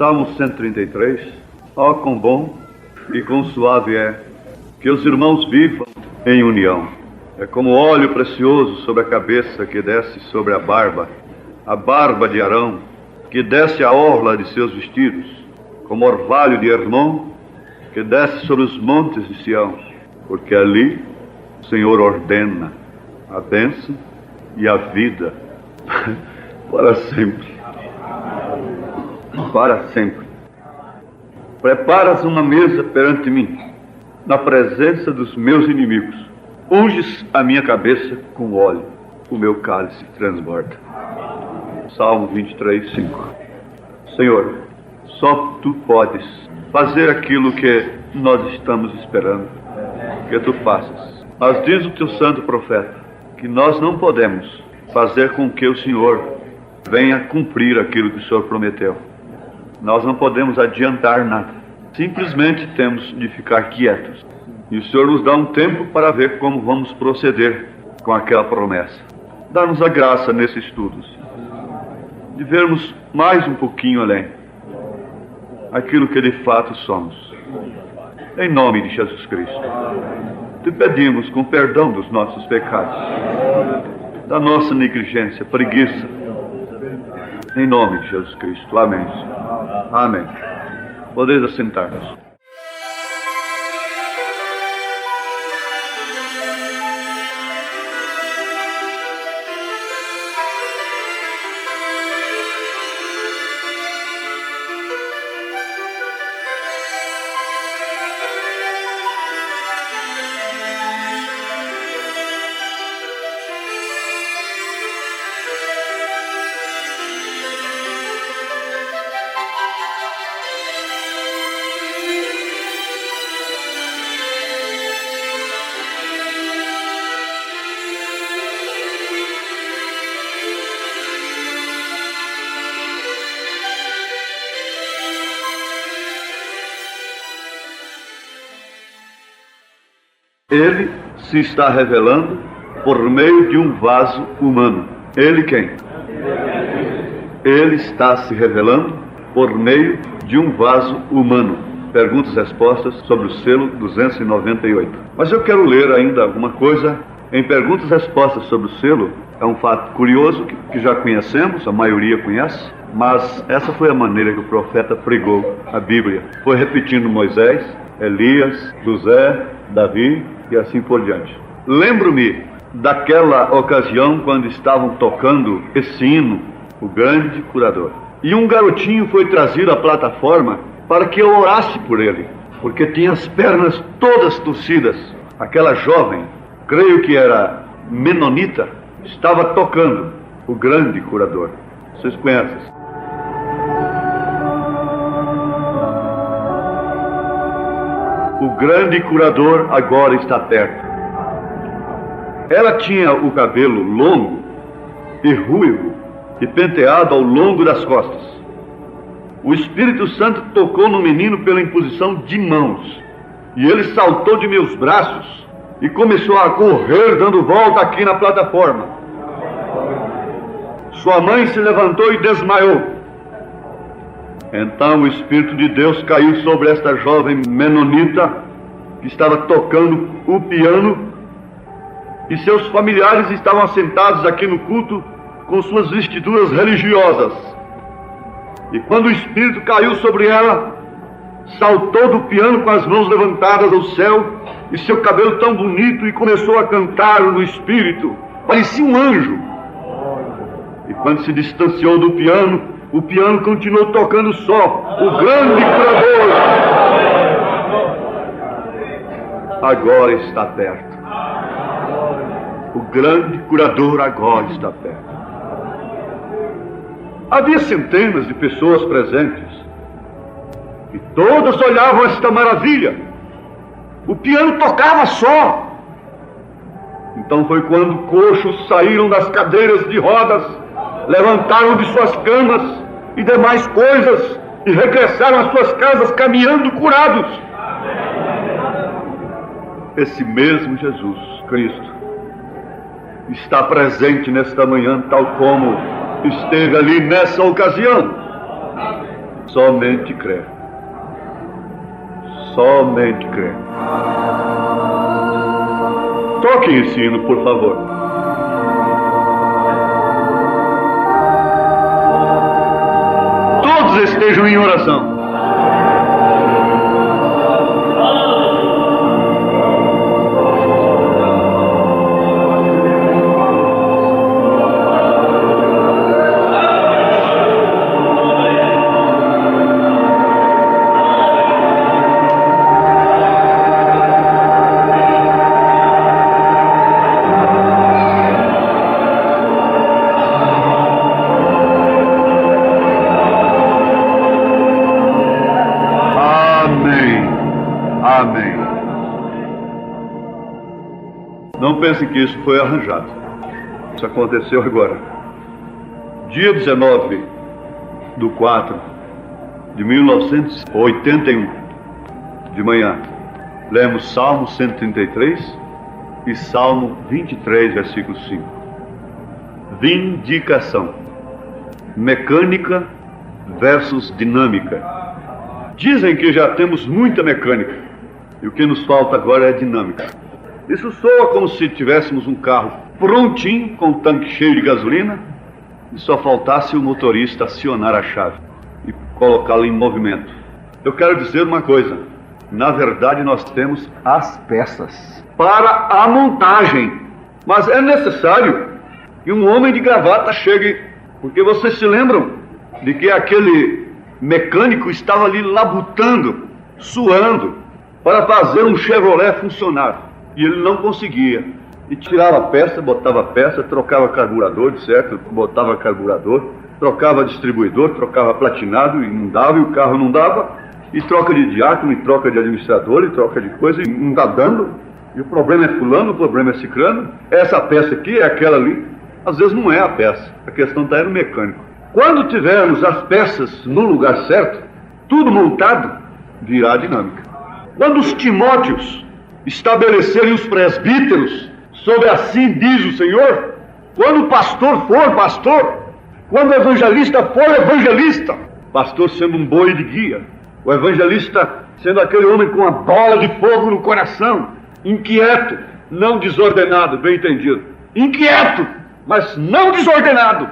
Salmo 133. Ó, quão bom e quão suave é que os irmãos vivam em união. É como óleo precioso sobre a cabeça que desce sobre a barba de Arão, que desce a orla de seus vestidos, como orvalho de Hermon, que desce sobre os montes de Sião, porque ali o Senhor ordena a bênção e a vida para sempre. Para sempre. Preparas uma mesa perante mim, na presença dos meus inimigos. Unges a minha cabeça com óleo, o meu cálice transborda. Salmo 23, 5. Senhor, só Tu podes fazer aquilo que nós estamos esperando que Tu faças. Mas diz o Teu santo profeta que nós não podemos fazer com que o Senhor venha cumprir aquilo que o Senhor prometeu. Nós não podemos adiantar nada. Simplesmente temos de ficar quietos. E o Senhor nos dá um tempo para ver como vamos proceder com aquela promessa. Dá-nos a graça nesse estudo, de vermos mais um pouquinho além aquilo que de fato somos. Em nome de Jesus Cristo, Te pedimos com perdão dos nossos pecados, da nossa negligência, preguiça. Em nome de Jesus Cristo. Amém. Amém. Podeis assentar-nos. Ele se está revelando por meio de um vaso humano. Ele quem? Ele está se revelando por meio de um vaso humano. Perguntas e respostas sobre o selo 298. Mas eu quero ler ainda alguma coisa em perguntas e respostas sobre o selo. É um fato curioso que já conhecemos, a maioria conhece, mas essa foi a maneira que o profeta pregou a Bíblia. Foi repetindo Moisés, Elias, José, Davi e assim por diante. Lembro-me daquela ocasião quando estavam tocando esse hino, o grande curador. E um garotinho foi trazido à plataforma para que eu orasse por ele, porque tinha as pernas todas torcidas. Aquela jovem, creio que era menonita, estava tocando o grande curador. Vocês conhecem? O grande curador agora está perto. Ela tinha o cabelo longo e ruivo e penteado ao longo das costas. O Espírito Santo tocou no menino pela imposição de mãos. E ele saltou de meus braços e começou a correr dando volta aqui na plataforma. Sua mãe se levantou e desmaiou. Então o Espírito de Deus caiu sobre esta jovem menonita que estava tocando o piano, e seus familiares estavam assentados aqui no culto com suas vestiduras religiosas. E quando o Espírito caiu sobre ela, saltou do piano com as mãos levantadas ao céu e seu cabelo tão bonito, e começou a cantar no Espírito. Parecia um anjo. E quando se distanciou do piano, o piano continuou tocando só. O grande curador agora está perto. O grande curador agora está perto. Havia centenas de pessoas presentes e todas olhavam esta maravilha. O piano tocava só. Então foi quando coxos saíram das cadeiras de rodas, levantaram de suas camas e demais coisas e regressaram às suas casas caminhando curados. Esse mesmo Jesus Cristo está presente nesta manhã, tal como esteve ali nessa ocasião. Somente crer. Somente crer. Toque esse hino, por favor. Todos estejam em oração. Amém. Não pense que isso foi arranjado. Isso aconteceu agora. Dia 19/4/1981, de manhã, lemos Salmo 133 e Salmo 23, versículo 5. Vindicação. Mecânica versus dinâmica. Dizem que já temos muita mecânica e o que nos falta agora é dinâmica. Isso soa como se tivéssemos um carro prontinho, com o tanque cheio de gasolina, e só faltasse o motorista acionar a chave e colocá-la em movimento. Eu quero dizer uma coisa: na verdade nós temos as peças para a montagem, mas é necessário que um homem de gravata chegue, porque vocês se lembram de que aquele mecânico estava ali labutando, suando, para fazer um Chevrolet funcionar, e ele não conseguia. E tirava a peça, botava a peça, trocava carburador, certo? Botava carburador, trocava distribuidor, trocava platinado, e não dava, e o carro não dava, e troca de diácono, e troca de administrador, e troca de coisa, e não está dando. E o problema é fulano, o problema é ciclano. Essa peça aqui é aquela ali. Às vezes não é a peça, a questão está aí no mecânico. Quando tivermos as peças no lugar certo, tudo montado, virá a dinâmica. Quando os Timóteos estabelecerem os presbíteros sobre assim diz o Senhor, quando o pastor for pastor, quando o evangelista for evangelista, pastor sendo um boi de guia, o evangelista sendo aquele homem com a bola de fogo no coração, inquieto, não desordenado, bem entendido, inquieto, mas não desordenado.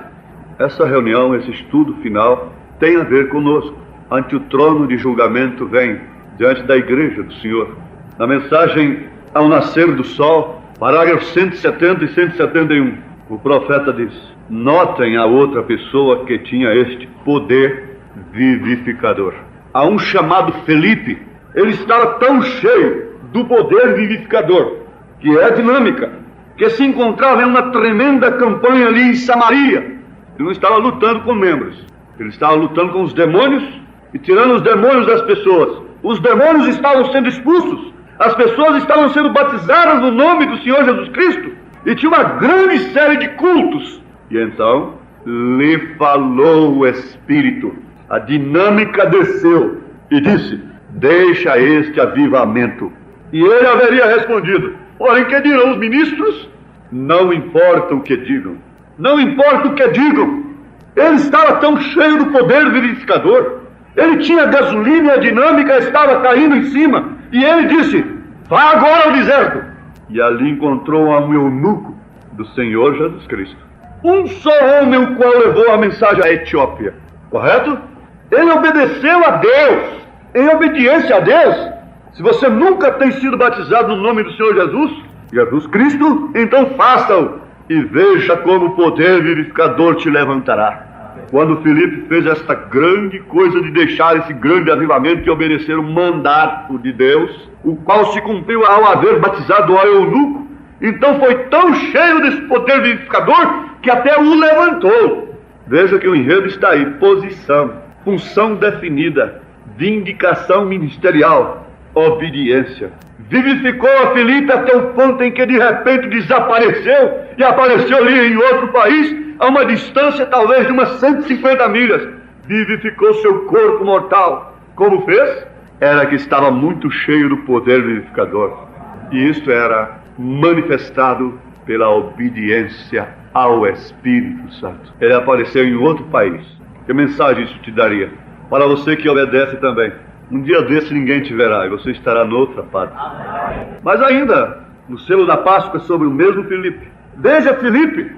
Essa reunião, esse estudo final tem a ver conosco. Ante o trono de julgamento vem diante da igreja do Senhor. Na mensagem ao nascer do sol, parágrafos 170 e 171, o profeta diz: notem a outra pessoa que tinha este poder vivificador. Há um chamado Felipe, ele estava tão cheio do poder vivificador, que é a dinâmica, que se encontrava em uma tremenda campanha ali em Samaria. Ele não estava lutando com membros, ele estava lutando com os demônios e tirando os demônios das pessoas. Os demônios estavam sendo expulsos, as pessoas estavam sendo batizadas no nome do Senhor Jesus Cristo, e tinha uma grande série de cultos. E então lhe falou o Espírito, a dinâmica desceu e disse: deixa este avivamento. E ele haveria respondido: porém, que dirão os ministros? Não importa o que digam, não importa o que digam. Ele estava tão cheio do poder vivificador, ele tinha gasolina e a dinâmica estava caindo em cima. E ele disse: vá agora ao deserto. E ali encontrou um eunuco do Senhor Jesus Cristo. Um só homem, o qual levou a mensagem à Etiópia. Correto? Ele obedeceu a Deus. Em obediência a Deus, se você nunca tem sido batizado no nome do Senhor Jesus Cristo, então faça-o e veja como o poder vivificador te levantará. Quando Filipe fez esta grande coisa de deixar esse grande avivamento e obedecer o mandato de Deus, o qual se cumpriu ao haver batizado o eunuco, então foi tão cheio desse poder vivificador que até o levantou. Veja que o enredo está aí: posição, função definida, vindicação ministerial, obediência. Vivificou a Filipe até o ponto em que de repente desapareceu e apareceu ali em outro país, a uma distância talvez de umas 150 milhas. Vivificou seu corpo mortal. Como fez? Era que estava muito cheio do poder vivificador. E isto era manifestado pela obediência ao Espírito Santo. Ele apareceu em outro país. Que mensagem isso te daria? para você que obedece também. Um dia desse ninguém te verá e você estará noutra parte. Mas ainda, no selo da Páscoa, sobre o mesmo Filipe. Veja Filipe,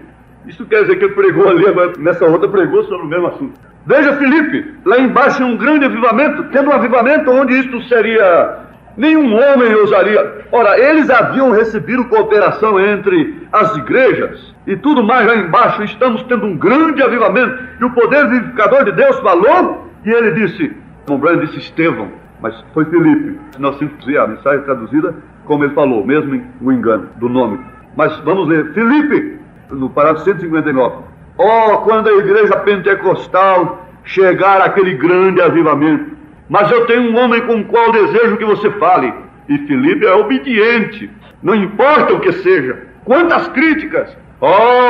isso quer dizer que ele pregou ali, agora nessa outra pregou sobre o mesmo assunto. Veja Filipe, lá embaixo é um grande avivamento, tendo um avivamento onde isto seria... Nenhum homem ousaria. Ora, eles haviam recebido cooperação entre as igrejas e tudo mais lá embaixo. Estamos tendo um grande avivamento. E o poder vivificador de Deus falou e ele disse, Branham disse Estevão, mas foi Filipe. Nós temos que dizer a mensagem traduzida como ele falou, mesmo o engano do nome. Mas vamos ler, Filipe, no parágrafo 159. Quando a igreja pentecostal chegar àquele grande avivamento, mas eu tenho um homem com o qual desejo que você fale. E Filipe é obediente, não importa o que seja. Quantas críticas!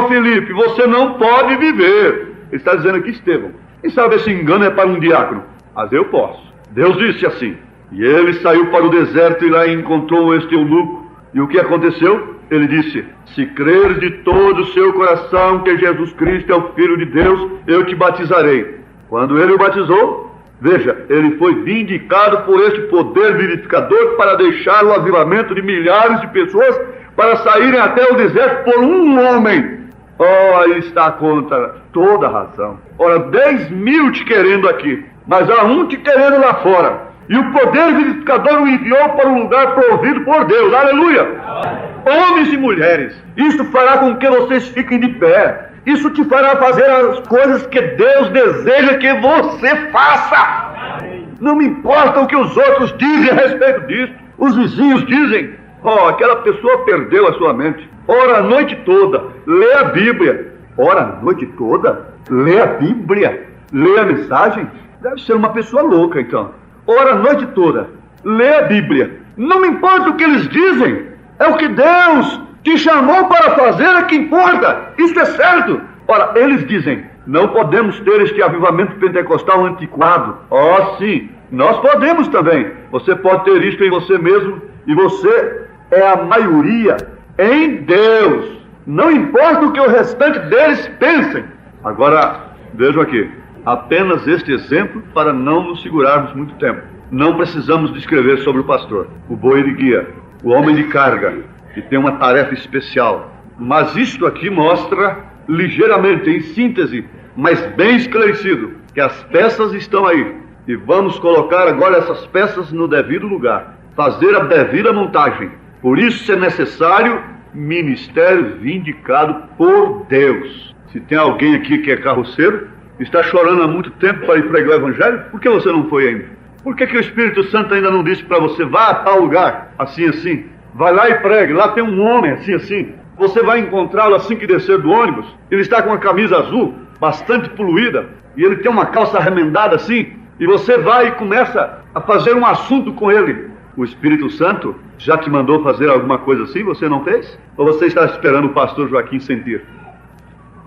Filipe, você não pode viver. Ele está dizendo aqui Estevão. E sabe, esse engano é para um diácono. Mas eu posso. Deus disse assim. E ele saiu para o deserto e lá encontrou este eunuco. E o que aconteceu? Ele disse, se creres de todo o seu coração que Jesus Cristo é o Filho de Deus, eu te batizarei. Quando ele o batizou, veja, ele foi vindicado por este poder vivificador para deixar o avivamento de milhares de pessoas para saírem até o deserto por um homem. Aí está contra toda a razão. 10 mil te querendo aqui, mas há um te querendo lá fora. E o poder vivificador o enviou para um lugar provido por Deus. Aleluia! Homens e mulheres, isto fará com que vocês fiquem de pé. Isso te fará fazer as coisas que Deus deseja que você faça. Não me importa o que os outros dizem a respeito disso. Os vizinhos dizem, aquela pessoa perdeu a sua mente. Ora a noite toda, lê a Bíblia. Ora a noite toda, lê a Bíblia. Lê a mensagem. Deve ser uma pessoa louca, então. Ora a noite toda, lê a Bíblia. Não me importa o que eles dizem. É o que Deus te chamou para fazer, é que importa. Isso é certo. Ora, eles dizem, não podemos ter este avivamento pentecostal antiquado. Sim, nós podemos também. Você pode ter isto em você mesmo, e você é a maioria em Deus. Não importa o que o restante deles pensem. Agora, vejam aqui, apenas este exemplo para não nos segurarmos muito tempo. Não precisamos descrever sobre o pastor, o boi de guia, o homem de carga, que tem uma tarefa especial. Mas isto aqui mostra ligeiramente, em síntese, mas bem esclarecido, que as peças estão aí. E vamos colocar agora essas peças no devido lugar, fazer a devida montagem. Por isso é necessário ministério vindicado por Deus. Se tem alguém aqui que é carroceiro, está chorando há muito tempo para ir pregar o Evangelho, por que você não foi ainda? Por que o Espírito Santo ainda não disse para você, vá a tal lugar, assim, assim? Vai lá e pregue, lá tem um homem, assim, assim. Você vai encontrá-lo assim que descer do ônibus. Ele está com uma camisa azul, bastante poluída, e ele tem uma calça remendada assim, e você vai e começa a fazer um assunto com ele. O Espírito Santo já te mandou fazer alguma coisa assim, você não fez? Ou você está esperando o pastor Joaquim sentir?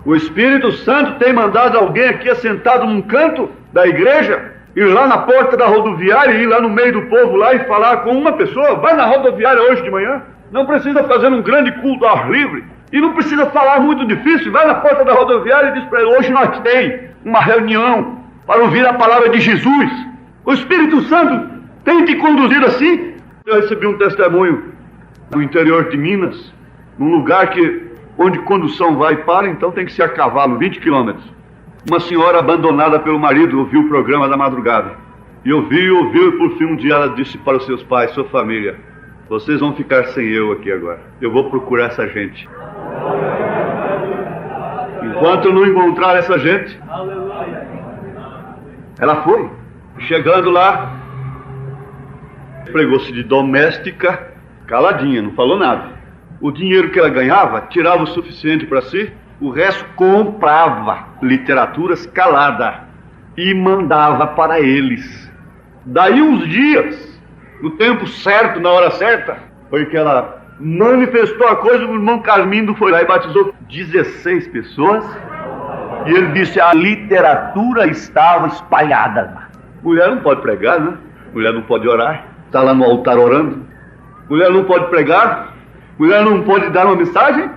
O Espírito Santo tem mandado alguém aqui assentado num canto da igreja, ir lá na porta da rodoviária, ir lá no meio do povo lá e falar com uma pessoa. Vai na rodoviária hoje de manhã. Não precisa fazer um grande culto ao ar livre. E não precisa falar muito difícil. Vai na porta da rodoviária e diz para ele, hoje nós temos uma reunião para ouvir a palavra de Jesus. O Espírito Santo tem te conduzido assim. Eu recebi um testemunho no interior de Minas, num lugar onde condução vai e para, então tem que ser a cavalo, 20 quilômetros. Uma senhora abandonada pelo marido ouviu o programa da madrugada. E ouviu, e por fim um dia ela disse para os seus pais, sua família, vocês vão ficar sem eu aqui agora. Eu vou procurar essa gente. Enquanto eu não encontrar essa gente, ela foi. Chegando lá, pregou-se de doméstica, caladinha, não falou nada. O dinheiro que ela ganhava, tirava o suficiente para si, o resto comprava literaturas calada e mandava para eles. Daí uns dias, no tempo certo, na hora certa, foi que ela manifestou a coisa, o irmão Carmindo foi lá e batizou 16 pessoas, e ele disse, a literatura estava espalhada. Mulher não pode pregar, né? Mulher não pode orar, está lá no altar orando. Mulher não pode pregar, mulher não pode dar uma mensagem,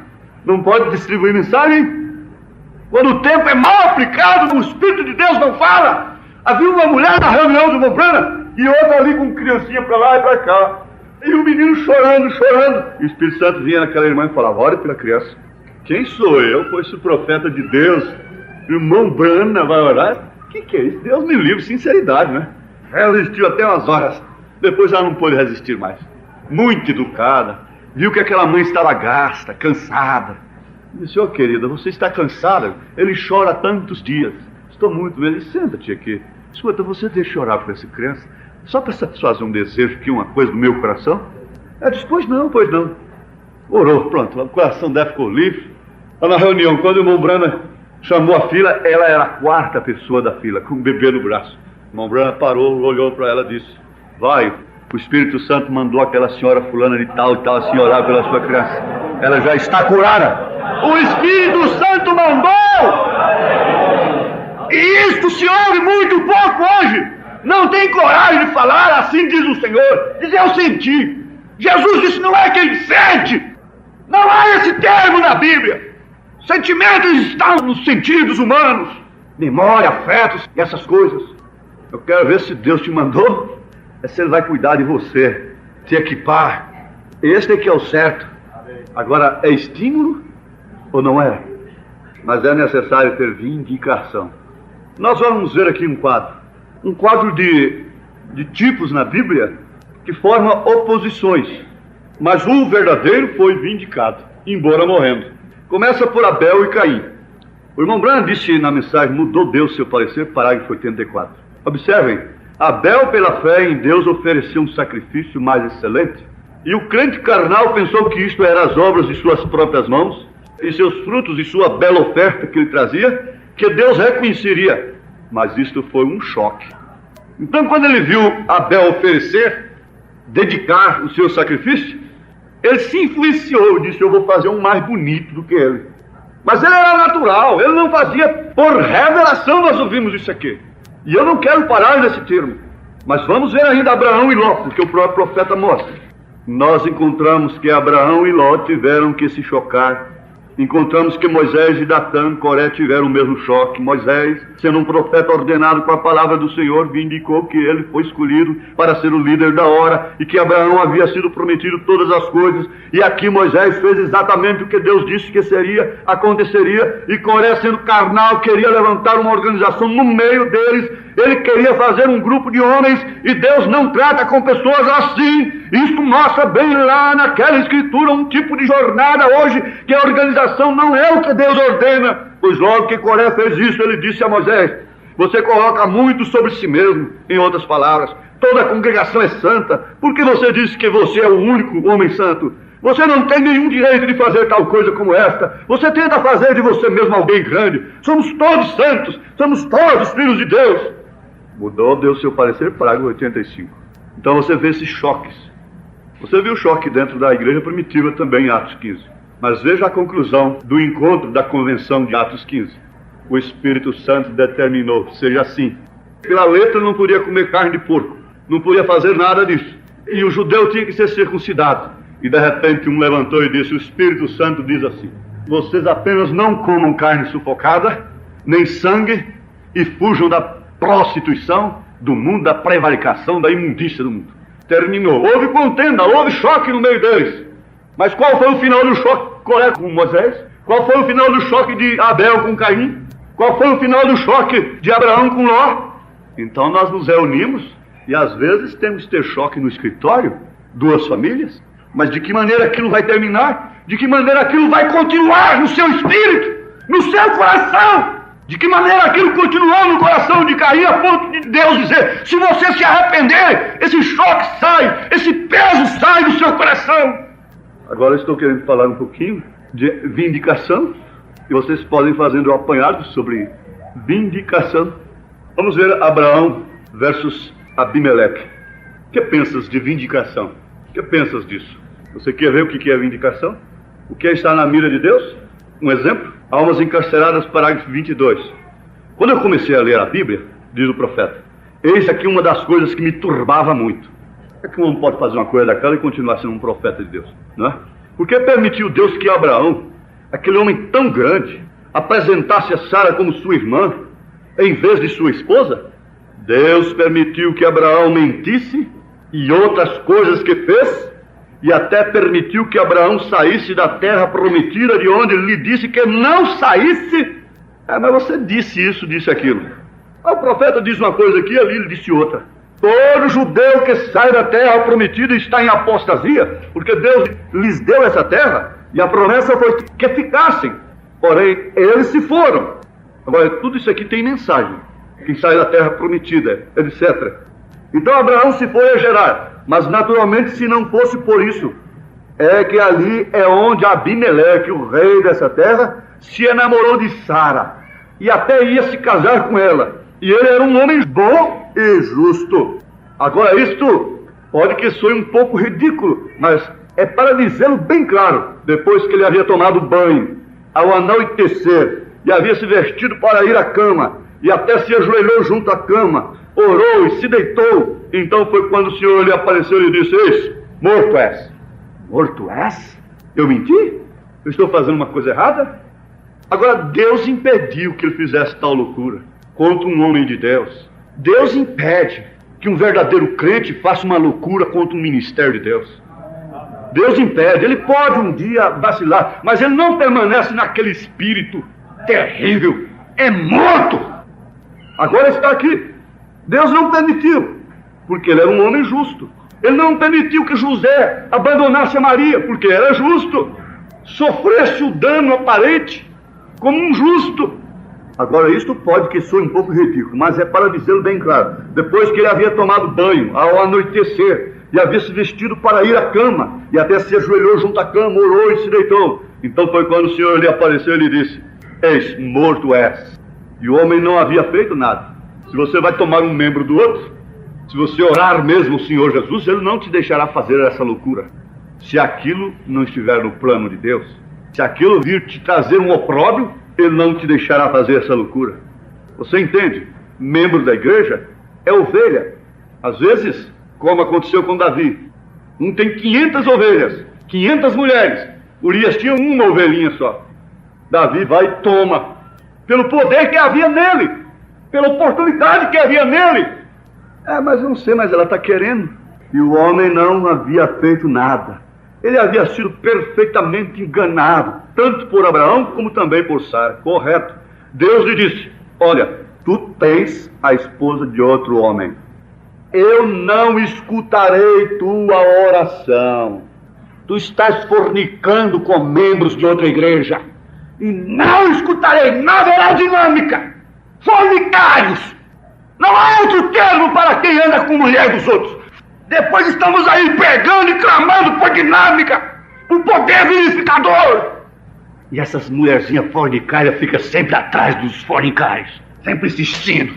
não pode distribuir mensagem. Quando o tempo é mal aplicado, o Espírito de Deus não fala. Havia uma mulher na reunião do Mombrana e outra ali com criancinha para lá e para cá. E o menino chorando. E o Espírito Santo vinha naquela irmã e falava: ore pela criança. Quem sou eu? Pois o profeta de Deus, irmão Brana, vai orar? O que é isso? Deus me livre, sinceridade, né? Ela resistiu até umas horas. Depois ela não pôde resistir mais. Muito educada. Viu que aquela mãe estava gasta, cansada. Disse: ô querida, você está cansada? Ele chora há tantos dias. Estou muito bem. Senta-te aqui. Escuta, você deixa eu orar por essa criança? Só para satisfazer um desejo aqui, uma coisa do meu coração? Ela disse: pois não. Orou, pronto, o coração dela ficou livre. Lá na reunião, quando o irmão Brana chamou a filha, ela era a quarta pessoa da fila, com o bebê no braço. O irmão Brana parou, olhou para ela e disse: vai, o Espírito Santo mandou aquela senhora fulana de tal e tal assim orar pela sua criança. Ela já está curada. O Espírito Santo mandou! E isto se ouve muito pouco hoje. Não tem coragem de falar, assim diz o Senhor. Diz: eu senti. Jesus disse: não é quem sente. Não há esse termo na Bíblia. Sentimentos estão nos sentidos humanos. Memória, afetos e essas coisas. Eu quero ver se Deus te mandou, se Ele vai cuidar de você, te equipar. Este é que é o certo. Agora, é estímulo ou não é? Mas é necessário ter vindicação. Nós vamos ver aqui um quadro de tipos na Bíblia que forma oposições, mas o verdadeiro foi vindicado, embora morrendo. Começa por Abel e Caim. O irmão Branham disse na mensagem: mudou Deus seu parecer, parágrafo 84. Observem, Abel pela fé em Deus ofereceu um sacrifício mais excelente, e o crente carnal pensou que isto era as obras de suas próprias mãos e seus frutos e sua bela oferta que ele trazia, que Deus reconheceria. Mas isto foi um choque. Então, quando ele viu Abel oferecer, dedicar o seu sacrifício, ele se influenciou e disse: eu vou fazer um mais bonito do que ele. Mas ele era natural, ele não fazia por revelação. Nós ouvimos isso aqui. E eu não quero parar nesse termo, mas vamos ver ainda Abraão e Ló, porque o próprio profeta mostra. Nós encontramos que Abraão e Ló tiveram que se chocar. Encontramos que Moisés e Datã, Coré tiveram o mesmo choque. Moisés, sendo um profeta ordenado com a palavra do Senhor, vindicou que ele foi escolhido para ser o líder da hora e que Abraão havia sido prometido todas as coisas. E aqui Moisés fez exatamente o que Deus disse que seria, aconteceria. E Coré, sendo carnal, queria levantar uma organização no meio deles. Ele queria fazer um grupo de homens, e Deus não trata com pessoas assim. Isso mostra bem lá naquela escritura um tipo de jornada hoje, que a organização não é o que Deus ordena. Pois logo que Coré fez isso, ele disse a Moisés: você coloca muito sobre si mesmo. Em outras palavras, toda a congregação é santa, porque você disse que você é o único homem santo. Você não tem nenhum direito de fazer tal coisa como esta. Você tenta fazer de você mesmo alguém grande. Somos todos santos, somos todos filhos de Deus. Mudou Deus seu parecer, parágrafo 85. Então você vê esses choques. Você viu o choque dentro da igreja primitiva também em Atos 15. Mas veja a conclusão do encontro da convenção de Atos 15. O Espírito Santo determinou, seja assim. Pela letra não podia comer carne de porco, não podia fazer nada disso. E o judeu tinha que ser circuncidado. E de repente um levantou e disse: o Espírito Santo diz assim: vocês apenas não comam carne sufocada, nem sangue, e fujam da prostituição do mundo, da prevaricação, da imundícia do mundo. Terminou. Houve contenda, houve choque no meio deles. Mas qual foi o final do choque Coré com Moisés? Qual foi o final do choque de Abel com Caim? Qual foi o final do choque de Abraão com Ló? Então nós nos reunimos e às vezes temos que ter choque no escritório, duas famílias. Mas de que maneira aquilo vai terminar? De que maneira aquilo vai continuar no seu espírito, no seu coração? De que maneira aquilo continuou no coração de Caim, a ponto de Deus dizer: se você se arrepender, esse choque sai, esse peso sai do seu coração. Agora eu estou querendo falar um pouquinho de vindicação, e vocês podem fazer um apanhado sobre vindicação. Vamos ver Abraão versus Abimeleque. O que pensas de vindicação? O que pensas disso? Você quer ver o que é vindicação? O que é estar na mira de Deus? Um exemplo: almas encarceradas, parágrafo 22. Quando eu comecei a ler a Bíblia, diz o profeta, eis aqui uma das coisas que me turbava muito. É que um homem pode fazer uma coisa daquela e continuar sendo um profeta de Deus, não é? Porque permitiu Deus que Abraão, aquele homem tão grande, apresentasse a Sara como sua irmã, em vez de sua esposa? Deus permitiu que Abraão mentisse e outras coisas que fez, e até permitiu que Abraão saísse da terra prometida, de onde ele lhe disse que não saísse. Mas você disse isso, disse aquilo. O profeta diz uma coisa aqui, ali ele disse outra. Todo judeu que sai da terra prometida está em apostasia, porque Deus lhes deu essa terra, e a promessa foi que ficassem. Porém, eles se foram. Agora, tudo isso aqui tem mensagem. Quem sai da terra prometida, etc. Então Abraão se foi a Gerar, mas naturalmente se não fosse por isso, é que ali é onde Abimeleque, o rei dessa terra, se enamorou de Sara, e até ia se casar com ela, e ele era um homem bom e justo. Agora isto pode que soe um pouco ridículo, mas é para dizê-lo bem claro. Depois que ele havia tomado banho, ao anoitecer, e havia se vestido para ir à cama, e até se ajoelhou junto à cama, orou e se deitou. Então foi quando o Senhor lhe apareceu e lhe disse: eis, morto és. Morto és? Eu menti? Eu estou fazendo uma coisa errada? Agora, Deus impediu que ele fizesse tal loucura contra um homem de Deus. Deus impede que um verdadeiro crente faça uma loucura contra um ministério de Deus. Deus impede. Ele pode um dia vacilar, mas ele não permanece naquele espírito terrível. É morto. Agora está aqui. Deus não permitiu, porque ele era um homem justo. Ele não permitiu que José abandonasse a Maria, porque era justo. Sofresse o dano aparente como um justo. Agora, isto pode que soe um pouco ridículo, mas é para dizê-lo bem claro. Depois que ele havia tomado banho, ao anoitecer, e havia se vestido para ir à cama, e até se ajoelhou junto à cama, orou e se deitou. Então foi quando o Senhor lhe apareceu e lhe disse: eis, morto és. E o homem não havia feito nada. Se você vai tomar um membro do outro, se você orar mesmo o Senhor Jesus, ele não te deixará fazer essa loucura. Se aquilo não estiver no plano de Deus, se aquilo vir te trazer um opróbrio, ele não te deixará fazer essa loucura. Você entende? Membro da igreja é ovelha. Às vezes, como aconteceu com Davi, um tem 500 ovelhas, 500 mulheres. Urias tinha uma ovelhinha só. Davi vai e toma, pelo poder que havia nele, pela oportunidade que havia nele. Mas eu não sei, mas ela está querendo. E o homem não havia feito nada. Ele havia sido perfeitamente enganado, tanto por Abraão como também por Sara. Correto. Deus lhe disse: olha, tu tens a esposa de outro homem. Eu não escutarei tua oração. Tu estás fornicando com membros de outra igreja. E não escutarei, não haverá dinâmica. Fornicários. Não há outro termo para quem anda com mulher dos outros. Depois estamos aí pregando e clamando por dinâmica, por poder vivificador. E essas mulherzinhas fornicárias ficam sempre atrás dos fornicários, sempre insistindo.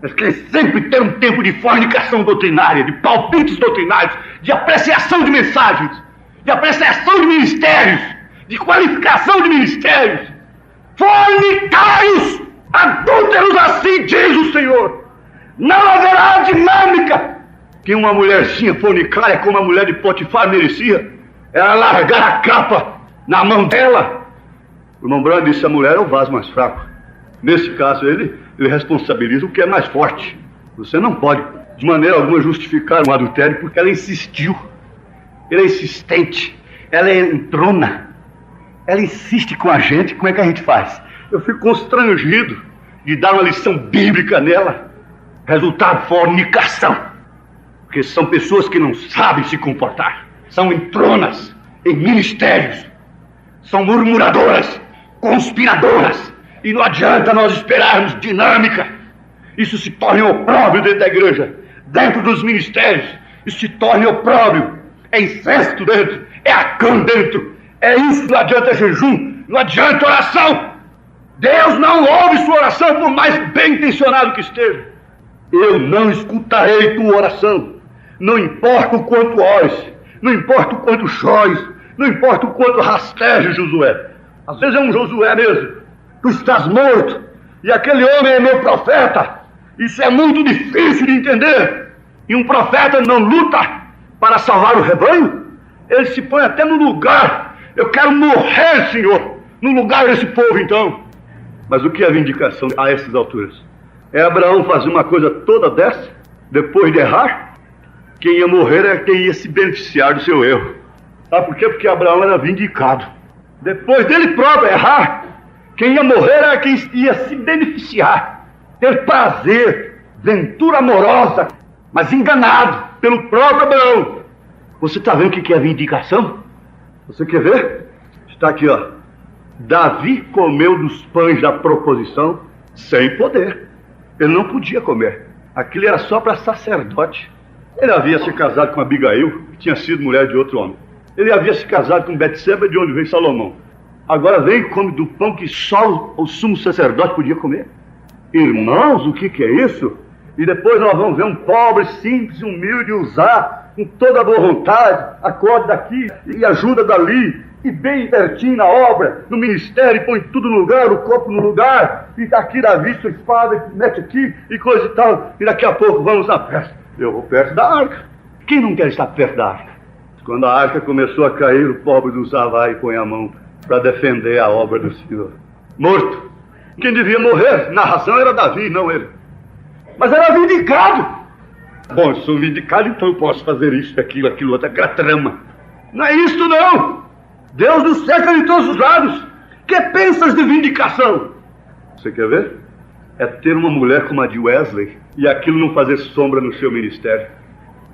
Elas querem sempre ter um tempo de fornicação doutrinária, de palpites doutrinários, de apreciação de mensagens, de apreciação de ministérios, de qualificação de ministérios. Fornicários, adúlteros, assim diz o Senhor. Não haverá dinâmica. Que uma mulherzinha fornicária como a mulher de Potifar merecia, ela largar a capa na mão dela. O irmão Branco disse: a mulher é o vaso mais fraco. Nesse caso, ele responsabiliza o que é mais forte. Você não pode, de maneira alguma, justificar um adultério porque ela insistiu. Ela é insistente. Ela é entrona. Ela insiste com a gente. Como é que a gente faz? Eu fico constrangido de dar uma lição bíblica nela. Resultado: fornicação. Porque são pessoas que não sabem se comportar. São entronas em ministérios. São murmuradoras, conspiradoras. E não adianta nós esperarmos dinâmica. Isso se torna opróbrio dentro da igreja, dentro dos ministérios. Isso se torna opróbrio. É incesto dentro, é acã dentro. É isso, não adianta jejum, não adianta oração. Deus não ouve sua oração, por mais bem intencionado que esteja. Eu não escutarei tua oração. Não importa o quanto ores, não importa o quanto chores, não importa o quanto rasteje, Josué. Às vezes é um Josué mesmo. Tu estás morto, e aquele homem é meu profeta. Isso é muito difícil de entender. E um profeta não luta para salvar o rebanho? Ele se põe até no lugar. Eu quero morrer, Senhor, no lugar desse povo, então. Mas o que é vindicação a essas alturas? Abraão fazer uma coisa toda dessa, depois de errar? Quem ia morrer era quem ia se beneficiar do seu erro. Sabe por quê? Porque Abraão era vindicado. Depois dele próprio errar, quem ia morrer era quem ia se beneficiar, ter prazer, ventura amorosa, mas enganado pelo próprio Abraão. Você está vendo o que é vindicação? Você quer ver? Está aqui, ó. Davi comeu dos pães da proposição sem poder. Ele não podia comer. Aquilo era só para sacerdote. Ele havia se casado com Abigail, que tinha sido mulher de outro homem. Ele havia se casado com Betseba, de onde veio Salomão. Agora vem e come do pão que só o sumo sacerdote podia comer. Irmãos, o que é isso? E depois nós vamos ver um pobre, simples, humilde, usar com toda a boa vontade, acorde daqui e ajuda dali, e bem pertinho na obra, no ministério, e põe tudo no lugar, o corpo no lugar, e daqui Davi sua espada, mete aqui, e coisa e tal, e daqui a pouco vamos na festa. Eu vou perto da arca. Quem não quer estar perto da arca? Quando a arca começou a cair, o pobre do Uzá vai e põe a mão para defender a obra do Senhor. Morto. Quem devia morrer, na razão, era Davi, não ele. Mas era vindicado. Bom, eu sou vindicado, então eu posso fazer isso, aquilo, outro, aquela trama. Não é isso, não. Deus nos cerca de todos os lados. Que pensas de vindicação? Você quer ver? É ter uma mulher como a de Wesley e aquilo não fazer sombra no seu ministério.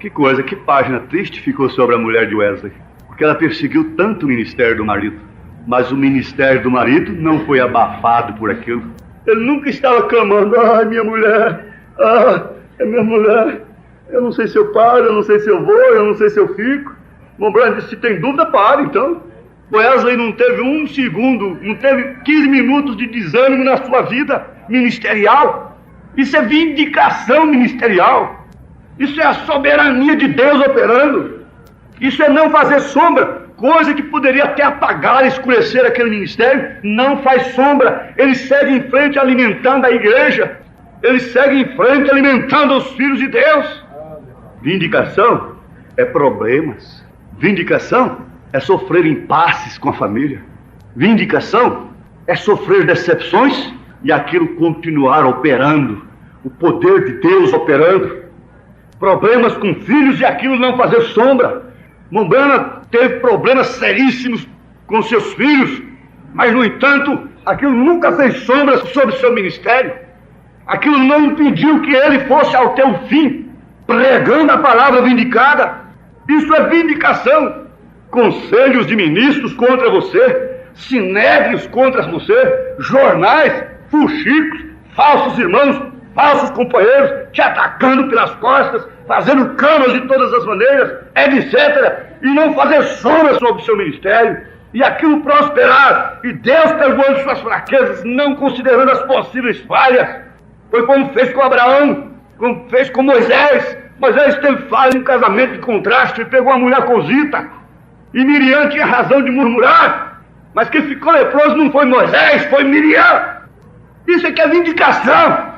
Que coisa, que página triste ficou sobre a mulher de Wesley. Porque ela perseguiu tanto o ministério do marido. Mas o ministério do marido não foi abafado por aquilo. Ele nunca estava clamando: ai, minha mulher, é minha mulher. Eu não sei se eu paro, eu não sei se eu vou, eu não sei se eu fico. Mombrando disse: se tem dúvida, pare então. Wesley não teve um segundo, não teve 15 minutos de desânimo na sua vida ministerial. Isso é vindicação ministerial. Isso é a soberania de Deus operando. Isso é não fazer sombra. Coisa que poderia até apagar, escurecer aquele ministério, não faz sombra. Ele segue em frente alimentando a igreja. Ele segue em frente alimentando os filhos de Deus. Vindicação é problemas. Vindicação é sofrer impasses com a família. Vindicação é sofrer decepções e aquilo continuar operando. O poder de Deus operando. Problemas com filhos e aquilo não fazer sombra. Mombrana teve problemas seríssimos com seus filhos, mas, no entanto, aquilo nunca fez sombra sobre seu ministério. Aquilo não impediu que ele fosse ao teu fim, pregando a palavra vindicada. Isso é vindicação. Conselhos de ministros contra você, sinédrios contra você, jornais, fuxicos, falsos irmãos, falsos companheiros, te atacando pelas costas, fazendo camas de todas as maneiras, etc. E não fazer sombra sobre o seu ministério, e aquilo prosperar, e Deus perdoando suas fraquezas, não considerando as possíveis falhas. Foi como fez com Abraão, como fez com Moisés. Moisés teve falha em casamento de contraste, e pegou uma mulher cozita, e Miriam tinha razão de murmurar, mas quem ficou leproso não foi Moisés, foi Miriam. Isso é que é vindicação.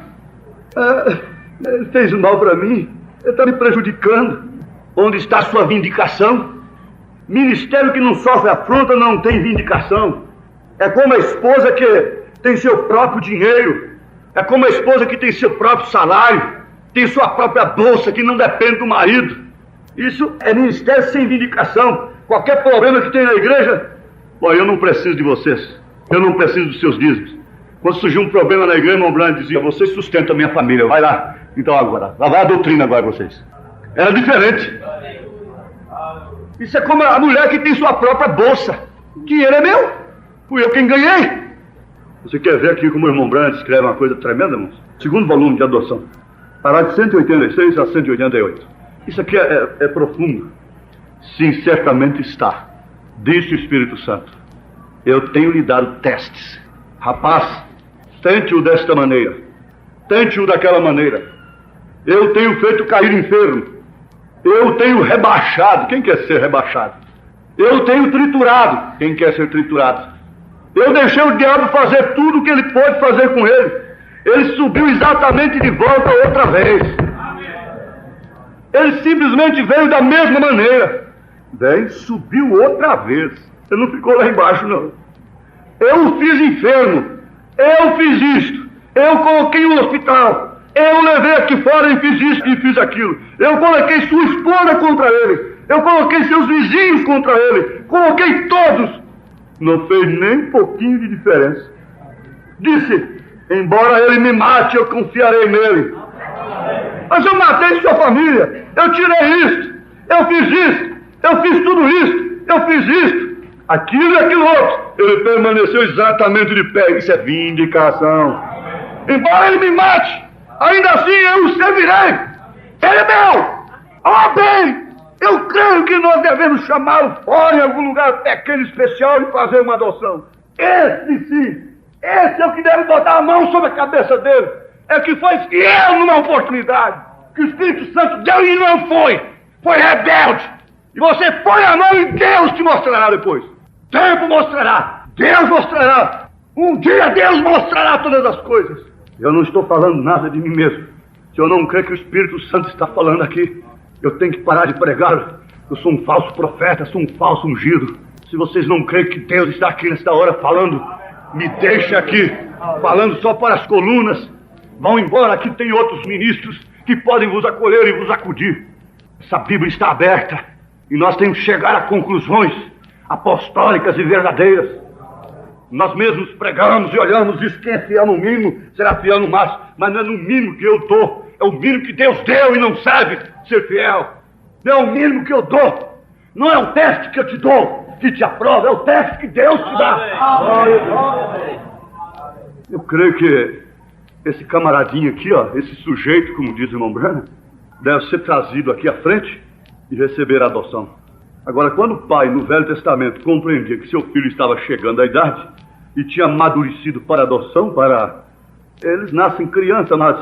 Ele fez mal para mim, ele está me prejudicando. Onde está a sua vindicação? Ministério que não sofre afronta não tem vindicação. É como a esposa que tem seu próprio dinheiro, é como a esposa que tem seu próprio salário, tem sua própria bolsa que não depende do marido. Isso é ministério sem vindicação. Qualquer problema que tem na igreja, eu não preciso de vocês, eu não preciso dos seus dízimos. Quando surgiu um problema na igreja, irmão Branco dizia: vocês sustentam a minha família, vai lá. Então agora, lá vai a doutrina agora vocês. Era diferente. Isso é como a mulher que tem sua própria bolsa. O dinheiro é meu, fui eu quem ganhei. Você quer ver aqui como o irmão Branco escreve uma coisa tremenda, irmãos? Segundo volume de adoção, parágrafo de 186 a 188. Isso aqui é profundo. Sim, certamente está, disse o Espírito Santo. Eu tenho lhe dado testes. Rapaz, tente-o desta maneira, tente-o daquela maneira. Eu tenho feito cair enfermo. Eu tenho rebaixado. Quem quer ser rebaixado? Eu tenho triturado. Quem quer ser triturado? Eu deixei o diabo fazer tudo o que ele pôde fazer com ele. Ele subiu exatamente de volta outra vez. Ele simplesmente veio da mesma maneira. Daí subiu outra vez. Ele não ficou lá embaixo, não. Eu o fiz enfermo. Eu fiz isto. Eu coloquei um hospital. Eu levei aqui fora e fiz isso e fiz aquilo. Eu coloquei sua esposa contra ele. Eu coloquei seus vizinhos contra ele. Coloquei todos. Não fez nem um pouquinho de diferença. Disse, embora ele me mate, eu confiarei nele. Mas eu matei sua família. Eu tirei isso. Eu fiz isso. Eu fiz tudo isso. Eu fiz isso. Aquilo e aquilo outro. Ele permaneceu exatamente de pé. Isso é vindicação. Embora ele me mate, ainda assim eu o servirei. Ele é meu. Oh, bem, eu creio que nós devemos chamá-lo fora em algum lugar pequeno especial e fazer uma adoção. Esse sim. Esse é o que deve botar a mão sobre a cabeça dele. É que foi fiel numa oportunidade que o Espírito Santo deu e não foi. Foi rebelde. E você põe a mão e Deus te mostrará depois. Tempo mostrará. Deus mostrará. Um dia Deus mostrará todas as coisas. Eu não estou falando nada de mim mesmo. Se eu não crer que o Espírito Santo está falando aqui, eu tenho que parar de pregar. Eu sou um falso profeta, sou um falso ungido. Se vocês não creem que Deus está aqui nesta hora falando, me deixe aqui, falando só para as colunas. Vão embora, aqui tem outros ministros que podem vos acolher e vos acudir. Essa Bíblia está aberta e nós temos que chegar a conclusões apostólicas e verdadeiras. Nós mesmos pregamos e olhamos isso, quem é fiel no mínimo será fiel no máximo, mas não é no mínimo que eu dou, é o mínimo que Deus deu e não sabe ser fiel. Não é o mínimo que eu dou, não é o teste que eu te dou, que te aprova, é o teste que Deus te dá. Eu creio que esse camaradinho aqui, ó, esse sujeito, como diz o irmão Branham, deve ser trazido aqui à frente e receber a adoção. Agora, quando o pai, no Velho Testamento, compreendia que seu filho estava chegando à idade e tinha amadurecido para a adoção, eles nascem criança, mas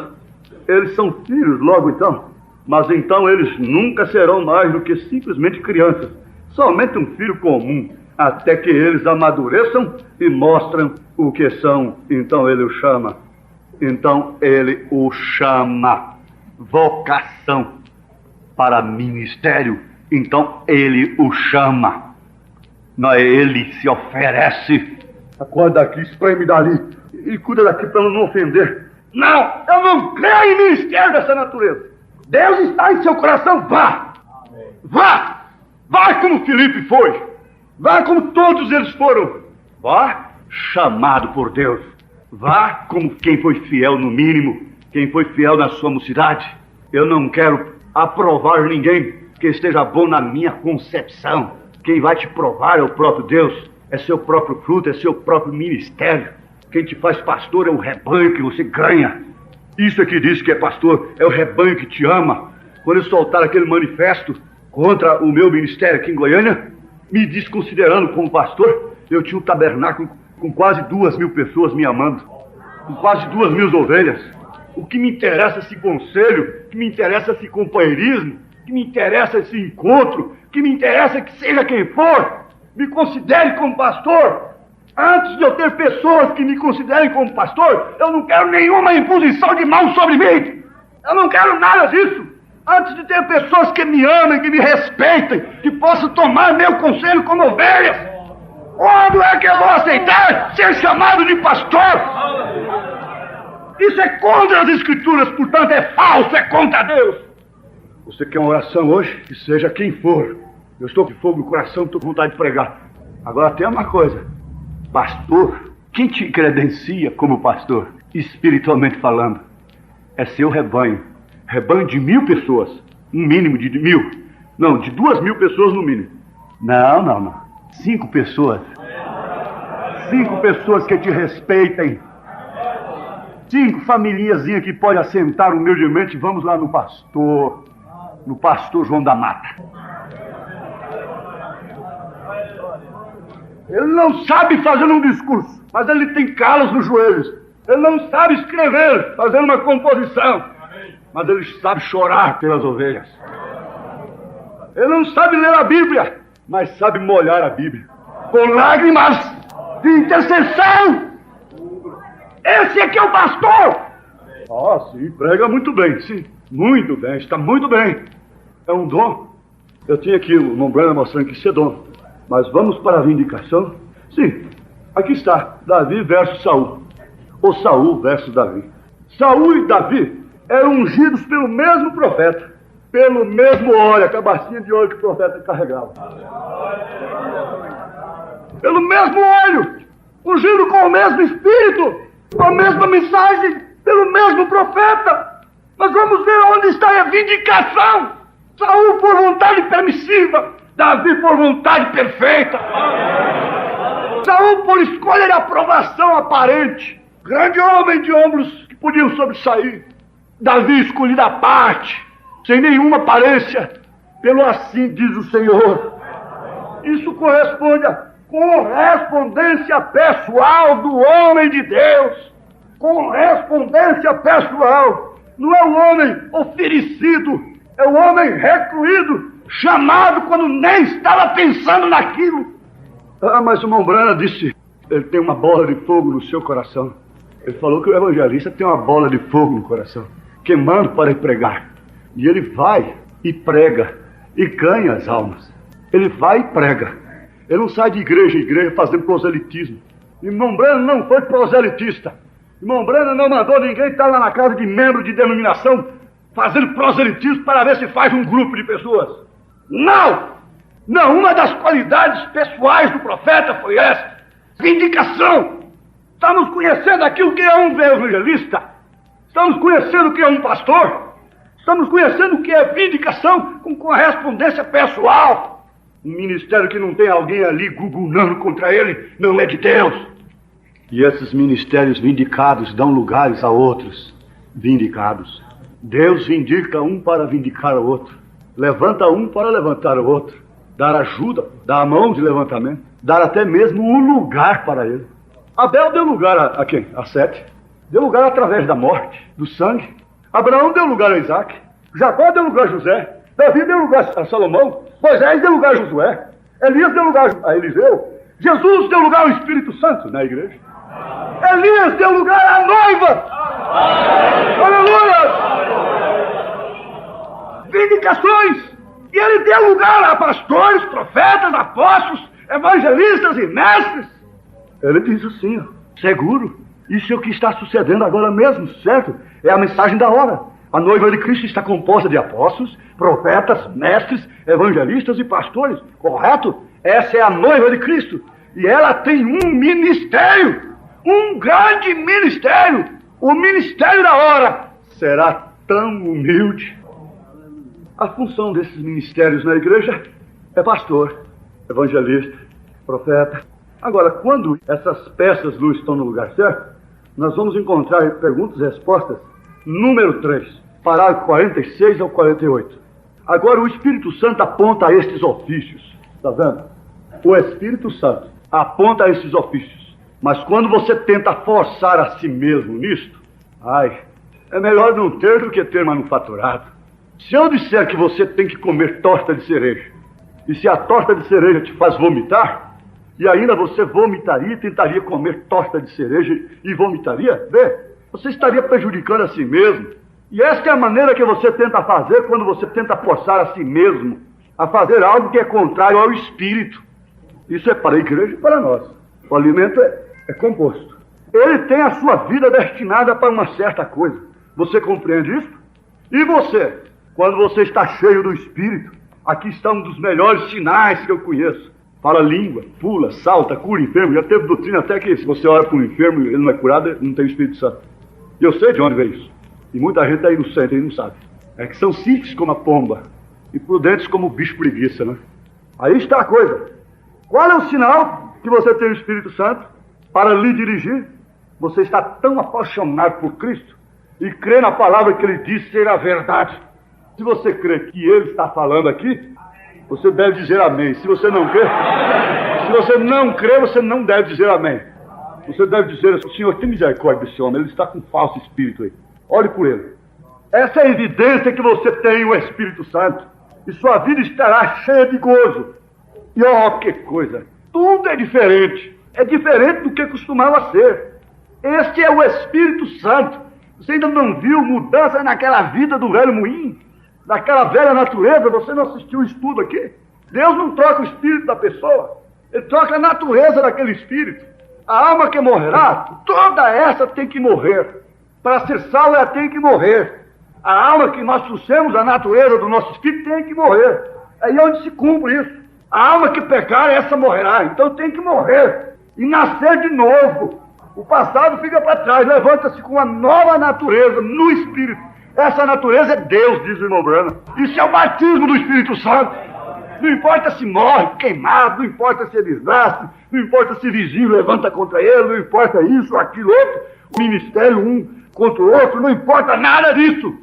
eles são filhos logo então. Mas então eles nunca serão mais do que simplesmente crianças. Somente um filho comum, até que eles amadureçam e mostram o que são. Então ele o chama. Vocação para ministério. Então ele o chama. Não é ele se oferece. Acorda aqui, espreme dali e cuida daqui para não ofender. Não, eu não creio em ministério dessa natureza. Deus está em seu coração, vá. Vá. Vá como Filipe foi. Vá como todos eles foram. Vá chamado por Deus. Vá como quem foi fiel no mínimo, quem foi fiel na sua mocidade. Eu não quero aprovar ninguém que esteja bom na minha concepção. Quem vai te provar é o próprio Deus, é seu próprio fruto, é seu próprio ministério. Quem te faz pastor é o rebanho que você ganha. Isso é que diz que é pastor, é o rebanho que te ama. Quando eu soltar aquele manifesto contra o meu ministério aqui em Goiânia, me desconsiderando como pastor, eu tinha um tabernáculo com quase 2.000 pessoas me amando, com quase 2.000 ovelhas. O que me interessa é esse conselho, o que me interessa é esse companheirismo, o que me interessa é esse encontro, o que me interessa é que seja quem for, me considere como pastor. Antes de eu ter pessoas que me considerem como pastor, eu não quero nenhuma imposição de mão sobre mim. Eu não quero nada disso. Antes de ter pessoas que me amem, que me respeitem, que possam tomar meu conselho como ovelhas. Quando é que eu vou aceitar ser chamado de pastor? Isso é contra as Escrituras, portanto é falso, é contra Deus. Você quer uma oração hoje? Que seja quem for. Eu estou com fogo no coração, estou com vontade de pregar. Agora tem uma coisa. Pastor, quem te credencia como pastor, espiritualmente falando, é seu rebanho. Rebanho de 1.000 pessoas. Um mínimo de 1.000. Não, de 2.000 pessoas no mínimo. Não. 5 pessoas. 5 pessoas que te respeitem. 5 famíliazinhas que podem assentar humildemente. Vamos lá no pastor João da Mata. Ele não sabe fazer um discurso, mas ele tem calos nos joelhos. Ele não sabe escrever, fazer uma composição, mas ele sabe chorar pelas ovelhas. Ele não sabe ler a Bíblia, mas sabe molhar a Bíblia com lágrimas de intercessão. Esse aqui é o pastor. Sim, prega muito bem, sim. Muito bem, está muito bem. É um dom. Eu tinha aqui o irmão Branham mostrando que isso é dom. Mas vamos para a vindicação? Sim, aqui está, Davi versus Saul. Ou Saul versus Davi. Saul e Davi eram ungidos pelo mesmo profeta, pelo mesmo óleo, a cabacinha de óleo que o profeta carregava. Pelo mesmo óleo, ungido com o mesmo espírito, com a mesma mensagem, pelo mesmo profeta. Nós vamos ver onde está a vindicação. Saul por vontade permissiva, Davi por vontade perfeita. Saul por escolha de aprovação aparente, grande homem de ombros que podiam sobressair. Davi escolhido à parte, sem nenhuma aparência, pelo assim diz o Senhor. Isso corresponde à correspondência pessoal do homem de Deus. Correspondência pessoal. Não é o homem oferecido, é o homem recluído, chamado quando nem estava pensando naquilo. Ah, mas o Mombrana disse, ele tem uma bola de fogo no seu coração. Ele falou que o evangelista tem uma bola de fogo no coração, queimando para pregar. E ele vai e prega e ganha as almas. Ele vai e prega. Ele não sai de igreja em igreja fazendo proselitismo. Irmão Brana não foi proselitista. Irmão Brana não mandou ninguém estar lá na casa de membro de denominação fazendo proselitismo para ver se faz um grupo de pessoas. Não! Não, uma das qualidades pessoais do profeta foi essa. Vindicação. Estamos conhecendo aquilo que é um evangelista. Estamos conhecendo o que é um pastor. Estamos conhecendo o que é vindicação com correspondência pessoal. Um ministério que não tem alguém ali gugunando contra ele não é de Deus. E esses ministérios vindicados dão lugares a outros vindicados. Deus vindica um para vindicar o outro. Levanta um para levantar o outro. Dar ajuda, dar a mão de levantamento. Dar até mesmo um lugar para ele. Abel deu lugar a quem? A Sete. Deu lugar através da morte, do sangue. Abraão deu lugar a Isaac. Jacó deu lugar a José. Davi deu lugar a Salomão. Moisés deu lugar a Josué. Elias deu lugar a Eliseu. Jesus deu lugar ao Espírito Santo na igreja. Elias deu lugar à noiva. Aleluia! Vindicações. E ele deu lugar a pastores, profetas, apóstolos, evangelistas e mestres. Ele diz assim, ó, seguro. Isso é o que está sucedendo agora mesmo, certo? É a mensagem da hora. A noiva de Cristo está composta de apóstolos, profetas, mestres, evangelistas e pastores, correto? Essa é a noiva de Cristo. E ela tem um ministério, um grande ministério. O ministério da hora será tão humilde. A função desses ministérios na igreja é pastor, evangelista, profeta. Agora, quando essas peças não estão no lugar certo, nós vamos encontrar perguntas e respostas, número 3, parágrafo 46 ao 48. Agora, o Espírito Santo aponta a estes ofícios, está vendo? O Espírito Santo aponta a esses ofícios. Mas quando você tenta forçar a si mesmo nisto, é melhor não ter do que ter manufaturado. Se eu disser que você tem que comer torta de cereja, e se a torta de cereja te faz vomitar, e ainda você vomitaria e tentaria comer torta de cereja e vomitaria, você estaria prejudicando a si mesmo. E esta é a maneira que você tenta fazer quando você tenta forçar a si mesmo a fazer algo que é contrário ao Espírito. Isso é para a igreja e para nós. O alimento é composto. Ele tem a sua vida destinada para uma certa coisa. Você compreende isso? E você, quando você está cheio do Espírito, aqui está um dos melhores sinais que eu conheço. Fala língua, pula, salta, cura enfermo. Já teve doutrina até que se você ora para um enfermo e ele não é curado, ele não tem o Espírito Santo. E eu sei de onde veio isso. E muita gente aí no centro e não sabe. É que são simples como a pomba e prudentes como o bicho preguiça, né? Aí está a coisa. Qual é o sinal que você tem o Espírito Santo para lhe dirigir? Você está tão apaixonado por Cristo e crê na palavra que ele diz ser a verdade. Se você crê que ele está falando aqui, você deve dizer amém. Se você não crê, você não deve dizer amém. Você deve dizer assim, Senhor, tem misericórdia desse homem, ele está com falso espírito aí. Olhe por ele. Essa é a evidência que você tem o Espírito Santo. E sua vida estará cheia de gozo. E que coisa! Tudo é diferente. É diferente do que costumava ser. Este é o Espírito Santo. Você ainda não viu mudança naquela vida do velho moinho? Daquela velha natureza? Você não assistiu o estudo aqui? Deus não troca o espírito da pessoa. Ele troca a natureza daquele espírito. A alma que morrerá, toda essa tem que morrer. Para ser salva, ela tem que morrer. A alma que nós trouxemos, a natureza do nosso espírito, tem que morrer. Aí é onde se cumpre isso. A alma que pecar, essa morrerá. Então tem que morrer e nascer de novo. O passado fica para trás, levanta-se com uma nova natureza no espírito. Essa natureza é Deus, diz o irmão Branham. Isso é o batismo do Espírito Santo. Não importa se morre queimado, não importa se é desgraça, não importa se vizinho levanta contra ele, não importa isso, aquilo, outro, o ministério um contra o outro, não importa nada disso.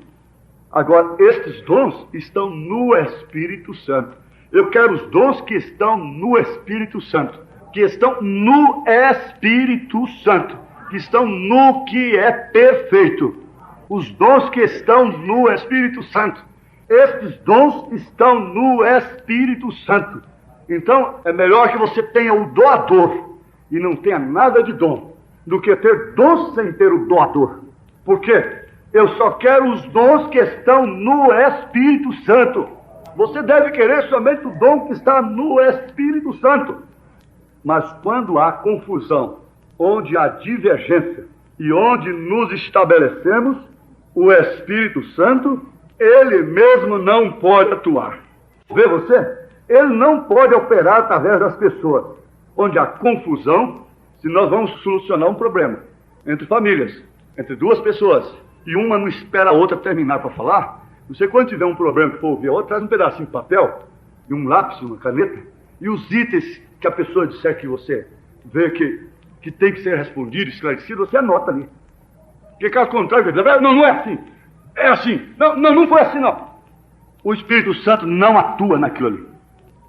Agora, estes dons estão no Espírito Santo. Eu quero os dons que estão no Espírito Santo, que estão no Espírito Santo, que estão no que é perfeito. Os dons que estão no Espírito Santo. Estes dons estão no Espírito Santo. Então, é melhor que você tenha o doador e não tenha nada de dom, do que ter dons sem ter o doador. Por quê? Eu só quero os dons que estão no Espírito Santo. Você deve querer somente o dom que está no Espírito Santo. Mas quando há confusão, onde há divergência e onde nos estabelecemos, o Espírito Santo, ele mesmo não pode atuar. Vê você? Ele não pode operar através das pessoas. Onde há confusão, se nós vamos solucionar um problema entre famílias, entre duas pessoas, e uma não espera a outra terminar para falar, você quando tiver um problema que for ouvir a outra, traz um pedacinho de papel, e um lápis, uma caneta, e os itens que a pessoa disser que você vê que tem que ser respondido, esclarecido, você anota ali. Porque caso contrário, não é assim. É assim. Não foi assim, não. O Espírito Santo não atua naquilo ali.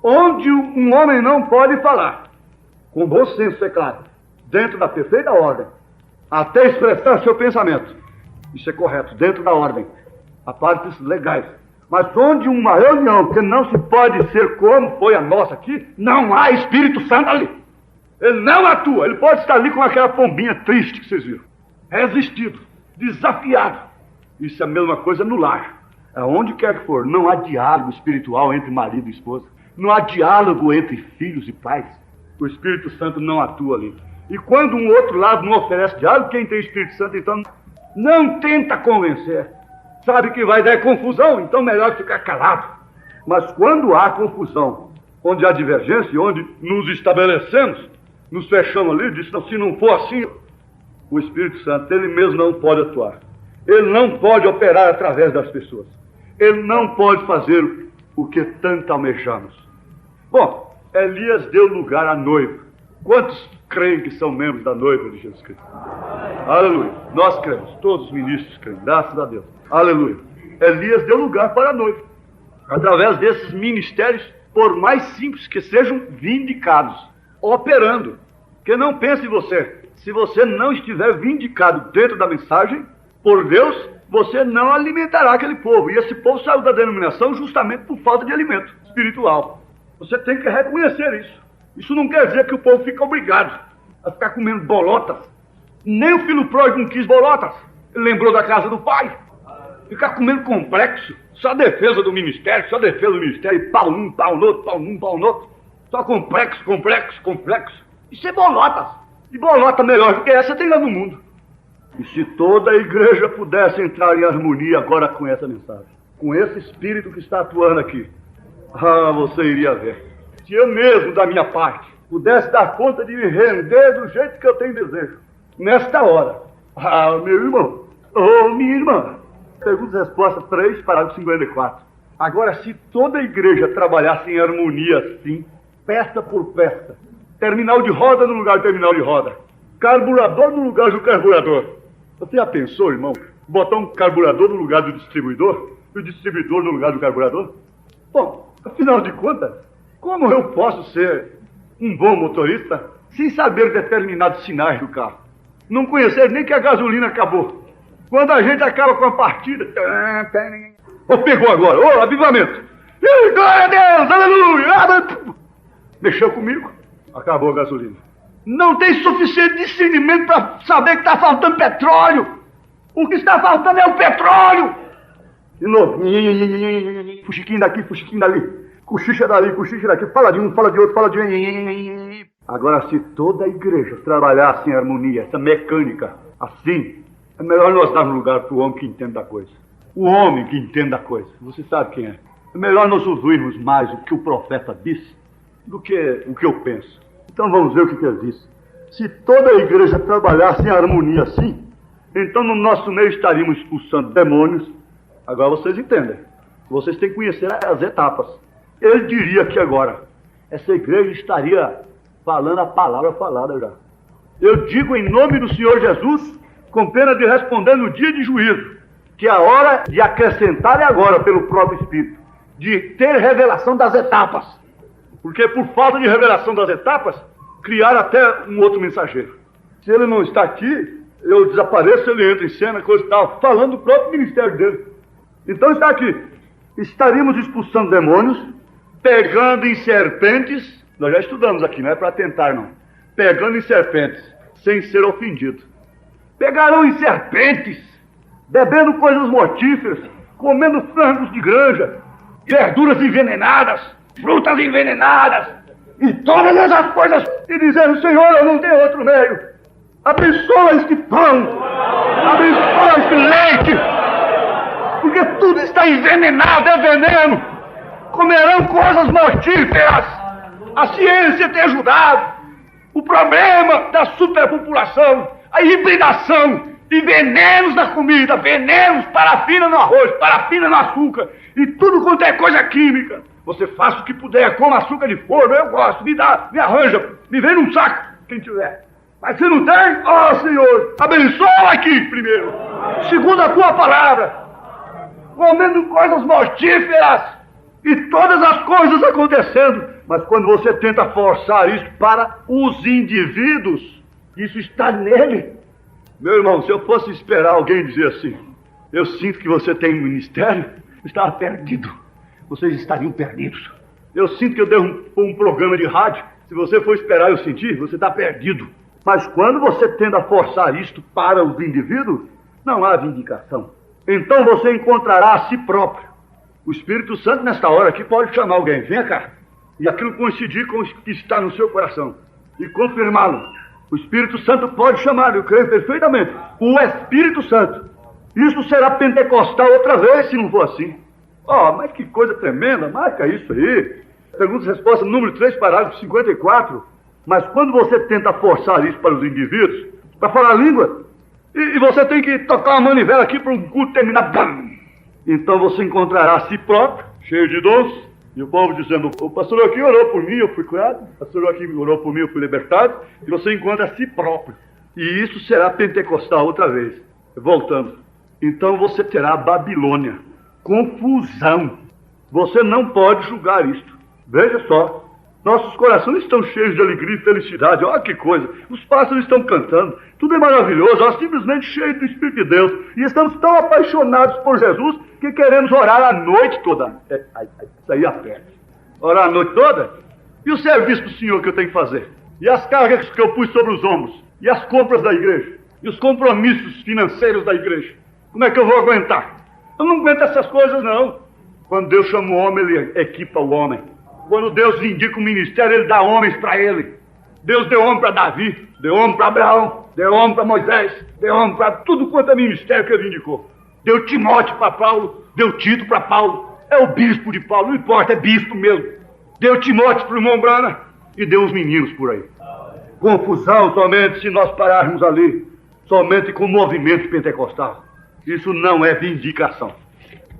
Onde um homem não pode falar, com bom senso, é claro, dentro da perfeita ordem, até expressar seu pensamento. Isso é correto, dentro da ordem, a partes legais. Mas onde uma reunião que não se pode ser como foi a nossa aqui, não há Espírito Santo ali. Ele não atua. Ele pode estar ali com aquela pombinha triste que vocês viram. Resistido, desafiado. Isso é a mesma coisa no lar. Aonde quer que for, não há diálogo espiritual entre marido e esposa. Não há diálogo entre filhos e pais. O Espírito Santo não atua ali. E quando um outro lado não oferece diálogo, quem tem Espírito Santo, então, não tenta convencer. Sabe que vai dar confusão, então melhor ficar calado. Mas quando há confusão, onde há divergência, onde nos estabelecemos, nos fechamos ali, diz, se não for assim, o Espírito Santo, ele mesmo não pode atuar. Ele não pode operar através das pessoas. Ele não pode fazer o que tanto almejamos. Bom, Elias deu lugar à noiva. Quantos creem que são membros da noiva de Jesus Cristo? Aleluia. Nós cremos, todos os ministros creem, graças a Deus. Aleluia. Elias deu lugar para a noiva. Através desses ministérios, por mais simples que sejam, vindicados, operando. Porque não pense você, se você não estiver vindicado dentro da mensagem, por Deus, você não alimentará aquele povo. E esse povo saiu da denominação justamente por falta de alimento espiritual. Você tem que reconhecer isso. Isso não quer dizer que o povo fica obrigado a ficar comendo bolotas. Nem o filho pródigo não quis bolotas. Ele lembrou da casa do pai. Ficar comendo complexo. Só defesa do ministério, E pau num, pau no outro, pau num, pau no outro. Só complexo. Isso é bolotas. E bolota melhor do que essa tem lá no mundo. E se toda a igreja pudesse entrar em harmonia agora com essa mensagem, com esse espírito que está atuando aqui, você iria ver. Se eu mesmo, da minha parte, pudesse dar conta de me render do jeito que eu tenho desejo, nesta hora, meu irmão, minha irmã, pergunta e resposta 3, parágrafo 54. Agora, se toda a igreja trabalhasse em harmonia assim, peça por peça, terminal de roda no lugar de terminal de roda, carburador no lugar do carburador. Você já pensou, irmão, botar um carburador no lugar do distribuidor e o distribuidor no lugar do carburador? Bom, afinal de contas, como eu posso ser um bom motorista sem saber determinados sinais do carro? Não conhecer nem que a gasolina acabou. Quando a gente acaba com a partida... pegou agora, avivamento! Glória a Deus, aleluia! Mexeu comigo, acabou a gasolina. Não tem suficiente discernimento para saber que está faltando petróleo. O que está faltando é o petróleo. De novo. Fuxiquinho daqui, fuxiquinho dali. Cochicha dali, cochicha daqui. Fala de um, fala de outro, fala de um. Agora, se toda a igreja trabalhasse em harmonia, essa mecânica, assim, É melhor nós darmos lugar para o homem que entende da coisa. O homem que entende da coisa. Você sabe quem é. É melhor nós ouvirmos mais o que o profeta disse do que o que eu penso. Então vamos ver o que ele disse. Se toda a igreja trabalhasse em harmonia assim, então no nosso meio estaríamos expulsando demônios. Agora vocês entendem. Vocês têm que conhecer as etapas. Ele diria que agora essa igreja estaria falando a palavra falada já. Eu digo em nome do Senhor Jesus, com pena de responder no dia de juízo, que a hora de acrescentar é agora pelo próprio Espírito, de ter revelação das etapas. Porque por falta de revelação das etapas, criaram até um outro mensageiro. Se ele não está aqui, eu desapareço, ele entra em cena, coisa e tal, falando do próprio ministério dele. Então está aqui. Estaríamos expulsando demônios, pegando em serpentes, nós já estudamos aqui, não é para tentar não, pegando em serpentes, sem ser ofendido. Pegarão em serpentes, bebendo coisas mortíferas, comendo frangos de granja, verduras envenenadas, frutas envenenadas, e todas essas coisas, e dizendo, Senhor, eu não tenho outro meio. Abençoa este pão, abençoa este leite, porque tudo está envenenado, é veneno. Comerão coisas mortíferas. A ciência tem ajudado. O problema da superpopulação, a hibridação de venenos na comida, venenos, parafina no arroz, parafina no açúcar, e tudo quanto é coisa química. Você faça o que puder, coma açúcar de forno, eu gosto, me dá, me arranja, me vem num saco, quem tiver. Mas se não tem, ó Senhor, abençoa aqui primeiro, segundo a tua palavra, comendo coisas mortíferas e todas as coisas acontecendo. Mas quando você tenta forçar isso para os indivíduos, isso está nele. Meu irmão, se eu fosse esperar alguém dizer assim, eu sinto que você tem um ministério, eu estava perdido. Vocês estariam perdidos. Eu sinto que eu dei um programa de rádio. Se você for esperar eu sentir, você está perdido. Mas quando você tenta forçar isto para os indivíduos, não há vindicação. Então você encontrará a si próprio. O Espírito Santo, nesta hora aqui, pode chamar alguém. Venha cá. E aquilo coincidir com o que está no seu coração. E confirmá-lo. O Espírito Santo pode chamar, eu creio perfeitamente. O Espírito Santo. Isso será pentecostal outra vez, se não for assim. Oh, mas que coisa tremenda. Marca isso aí. Pergunta e resposta número 3, parágrafo 54. Mas quando você tenta forçar isso para os indivíduos, para falar a língua, e você tem que tocar uma manivela aqui para um culto terminar. Bam! Então você encontrará a si próprio, cheio de dons, e o povo dizendo, o pastor aqui orou por mim, eu fui curado, o pastor aqui orou por mim, eu fui libertado, e você encontra a si próprio. E isso será pentecostal outra vez. Voltando. Então você terá a Babilônia. Confusão. Você não pode julgar isto. Veja só. Nossos corações estão cheios de alegria e felicidade. Olha que coisa. Os pássaros estão cantando. Tudo é maravilhoso. Nós simplesmente cheios do Espírito de Deus. E estamos tão apaixonados por Jesus que queremos orar a noite toda. Isso aí aperta. Orar a noite toda? E o serviço do Senhor que eu tenho que fazer? E as cargas que eu pus sobre os ombros? E as compras da igreja? E os compromissos financeiros da igreja? Como é que eu vou aguentar? Eu não aguento essas coisas, não. Quando Deus chama o homem, ele equipa o homem. Quando Deus lhe indica um ministério, ele dá homens para ele. Deus deu homem para Davi, deu homem para Abraão, deu homem para Moisés, deu homem para tudo quanto é ministério que ele indicou. Deu Timóteo para Paulo, deu Tito para Paulo. É o bispo de Paulo, não importa, é bispo mesmo. Deu Timóteo para o irmão Brana e deu os meninos por aí. Confusão somente se nós pararmos ali, somente com o movimento pentecostal. Isso não é vindicação.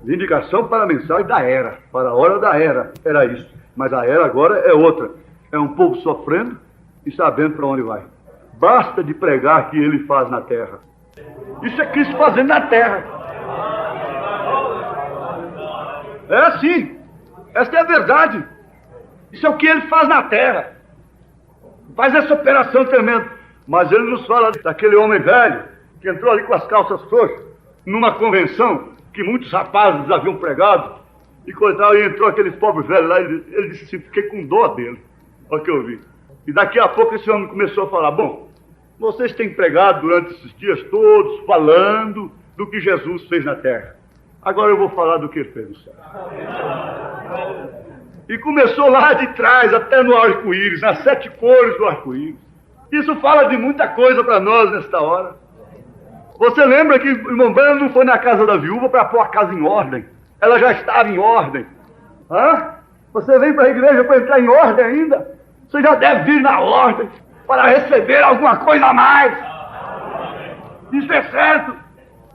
Vindicação para a mensagem da era, para a hora da era, era isso. Mas a era agora é outra. É um povo sofrendo e sabendo para onde vai. Basta de pregar que ele faz na terra. Isso é Cristo fazendo na terra. É assim. Esta é a verdade. Isso é o que ele faz na terra. Faz essa operação tremenda. Mas ele nos fala daquele homem velho que entrou ali com as calças frouxas numa convenção que muitos rapazes haviam pregado e coitado, e entrou aqueles pobres velhos lá, ele disse assim, fiquei com dó dele. Olha o que eu vi. E daqui a pouco esse homem começou a falar, bom, vocês têm pregado durante esses dias todos, falando do que Jesus fez na terra. Agora eu vou falar do que ele fez no céu. E começou lá de trás, até no arco-íris, nas 7 cores do arco-íris. Isso fala de muita coisa para nós nesta hora. Você lembra que o irmão Branham não foi na casa da viúva para pôr a casa em ordem? Ela já estava em ordem. Hã? Você vem para a igreja para entrar em ordem ainda? Você já deve vir na ordem para receber alguma coisa a mais. Isso é certo.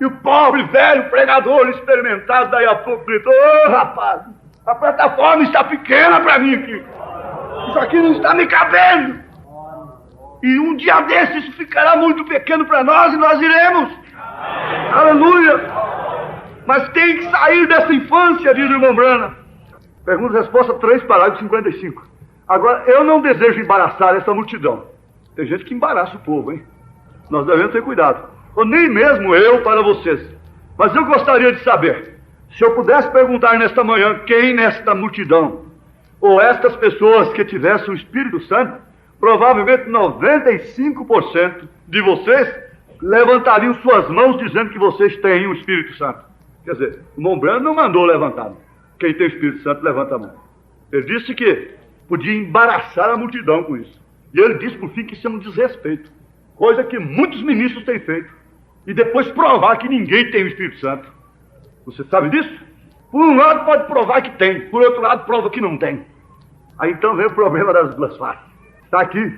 E o pobre, velho pregador experimentado daí a pouco gritou: ô rapaz, a plataforma está pequena para mim aqui. Isso aqui não está me cabendo. E um dia desses isso ficará muito pequeno para nós e nós iremos. Aleluia. Mas tem que sair dessa infância, diz o irmão Branham. Pergunta e resposta 3, parágrafo 55. Agora, eu não desejo embaraçar essa multidão. Tem gente que embaraça o povo, hein? Nós devemos ter cuidado. Ou nem mesmo eu para vocês. Mas eu gostaria de saber, se eu pudesse perguntar nesta manhã quem nesta multidão, ou estas pessoas que tivessem o Espírito Santo, provavelmente 95% de vocês levantariam suas mãos dizendo que vocês têm o Espírito Santo. Quer dizer, o irmão Branham não mandou levantar. Quem tem o Espírito Santo, levanta a mão. Ele disse que podia embaraçar a multidão com isso. E ele disse, por fim, que isso é um desrespeito. Coisa que muitos ministros têm feito. E depois provar que ninguém tem o Espírito Santo. Você sabe disso? Por um lado pode provar que tem, por outro lado prova que não tem. Aí então vem o problema das duas faces. Está aqui.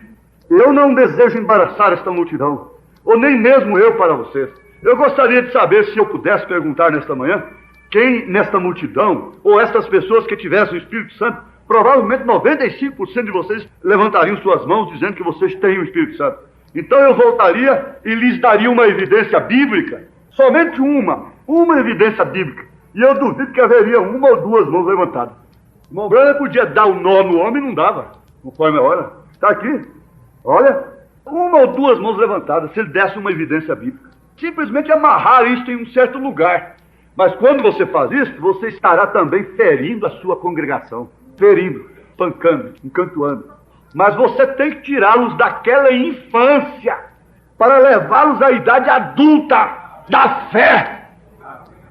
Eu não desejo embaraçar esta multidão, ou nem mesmo eu para vocês. Eu gostaria de saber, se eu pudesse perguntar nesta manhã, quem nesta multidão, ou estas pessoas que tivessem o Espírito Santo, provavelmente 95% de vocês levantariam suas mãos dizendo que vocês têm o Espírito Santo. Então eu voltaria e lhes daria uma evidência bíblica, somente uma evidência bíblica. E eu duvido que haveria uma ou duas mãos levantadas. O irmão Branham podia dar o nó no homem e não dava, conforme a hora. Está aqui, olha, uma ou duas mãos levantadas, se ele desse uma evidência bíblica. Simplesmente amarrar isso em um certo lugar. Mas quando você faz isso, você estará também ferindo a sua congregação. Ferindo, pancando, encantoando. Mas você tem que tirá-los daquela infância para levá-los à idade adulta da fé.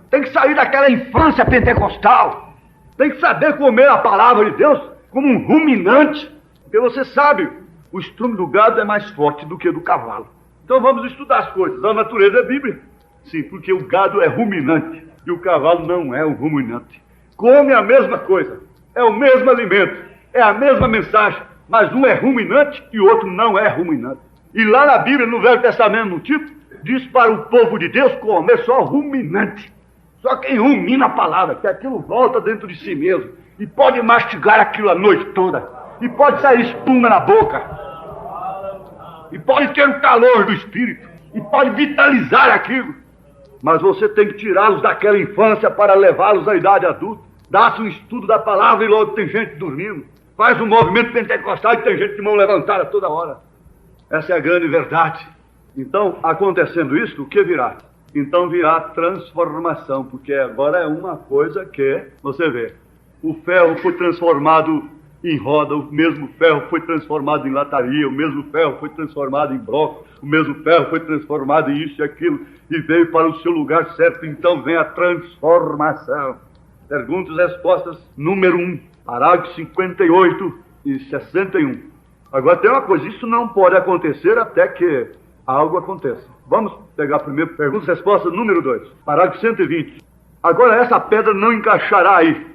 Tem que sair daquela infância pentecostal. Tem que saber comer a palavra de Deus como um ruminante. Porque você sabe, o estrume do gado é mais forte do que do cavalo. Então vamos estudar as coisas. A natureza é Bíblia. Sim, porque o gado é ruminante e o cavalo não é um ruminante. Come a mesma coisa, é o mesmo alimento, é a mesma mensagem, mas um é ruminante e o outro não é ruminante. E lá na Bíblia, no Velho Testamento, no tipo, diz para o povo de Deus comer só ruminante. Só quem rumina a palavra, que aquilo volta dentro de si mesmo. E pode mastigar aquilo a noite toda. E pode sair espuma na boca. E pode ter o calor do Espírito. E pode vitalizar aquilo. Mas você tem que tirá-los daquela infância para levá-los à idade adulta. Dá-se um estudo da palavra e logo tem gente dormindo. Faz um movimento pentecostal e tem gente de mão levantada toda hora. Essa é a grande verdade. Então, acontecendo isso, o que virá? Então virá transformação, porque agora é uma coisa que, você vê, o ferro foi transformado em roda, o mesmo ferro foi transformado em lataria, o mesmo ferro foi transformado em bloco, o mesmo ferro foi transformado em isso e aquilo, e veio para o seu lugar certo. Então vem a transformação. Perguntas e respostas número 1, parágrafo 58 e 61. Agora tem uma coisa, isso não pode acontecer até que algo aconteça. Vamos pegar primeiro perguntas e respostas número 2, parágrafo 120. Agora essa pedra não encaixará aí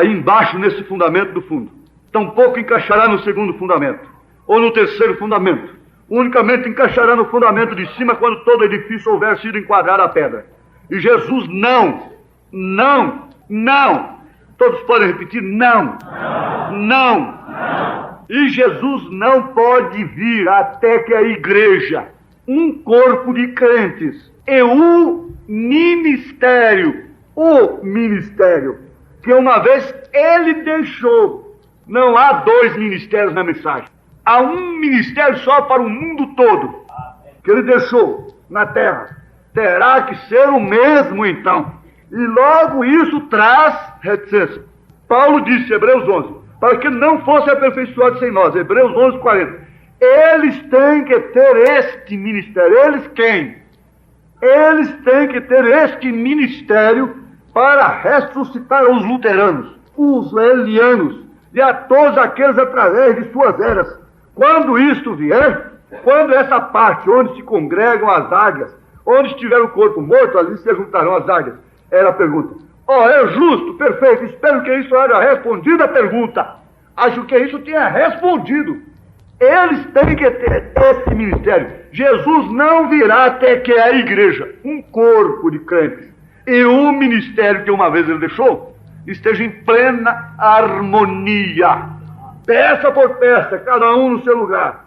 embaixo nesse fundamento do fundo. Tampouco encaixará no segundo fundamento, ou no terceiro fundamento. Unicamente encaixará no fundamento de cima quando todo edifício houver sido enquadrado a pedra. E Jesus não. Todos podem repetir, não. E Jesus não pode vir até que a igreja, um corpo de crentes, e o ministério, que uma vez ele deixou. Não há dois ministérios na mensagem. Há um ministério só para o mundo todo, que ele deixou na terra. Terá que ser o mesmo então. E logo isso traz reticência. Paulo disse, Hebreus 11, para que não fosse aperfeiçoado sem nós, Hebreus 11, 40. Eles têm que ter este ministério. Eles quem? Eles têm que ter este ministério para ressuscitar os luteranos, os elianos, e a todos aqueles através de suas eras. Quando isto vier, quando essa parte onde se congregam as águias, Onde estiver o corpo morto, ali se juntarão as águias. Era a pergunta. É justo, perfeito. Espero que isso haja respondido a pergunta. Acho que isso tenha respondido. Eles têm que ter esse ministério. Jesus não virá até que a igreja, um corpo de crentes, e o ministério que uma vez ele deixou, esteja em plena harmonia. Peça por peça, cada um no seu lugar.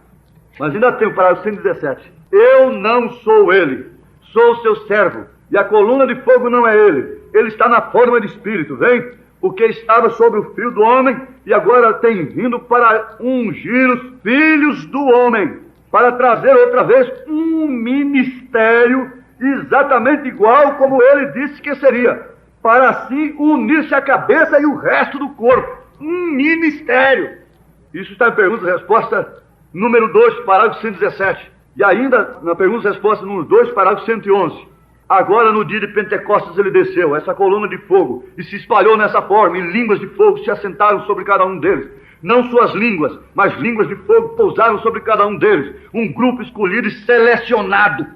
Mas ainda tem o parágrafo 117. Eu não sou ele, sou seu servo, e a coluna de fogo não é ele. Ele está na forma de espírito, vem? O que estava sobre o fio do homem, e agora tem vindo para ungir os filhos do homem, para trazer outra vez um ministério exatamente igual como ele disse que seria, para assim unir-se a cabeça e o resto do corpo. Um ministério. Isso está em pergunta e resposta número 2, parágrafo 117. E ainda na pergunta e resposta número 2, parágrafo 111. Agora no dia de Pentecostes ele desceu, essa coluna de fogo, e se espalhou nessa forma, e línguas de fogo se assentaram sobre cada um deles. Não suas línguas, mas línguas de fogo pousaram sobre cada um deles. Um grupo escolhido e selecionado,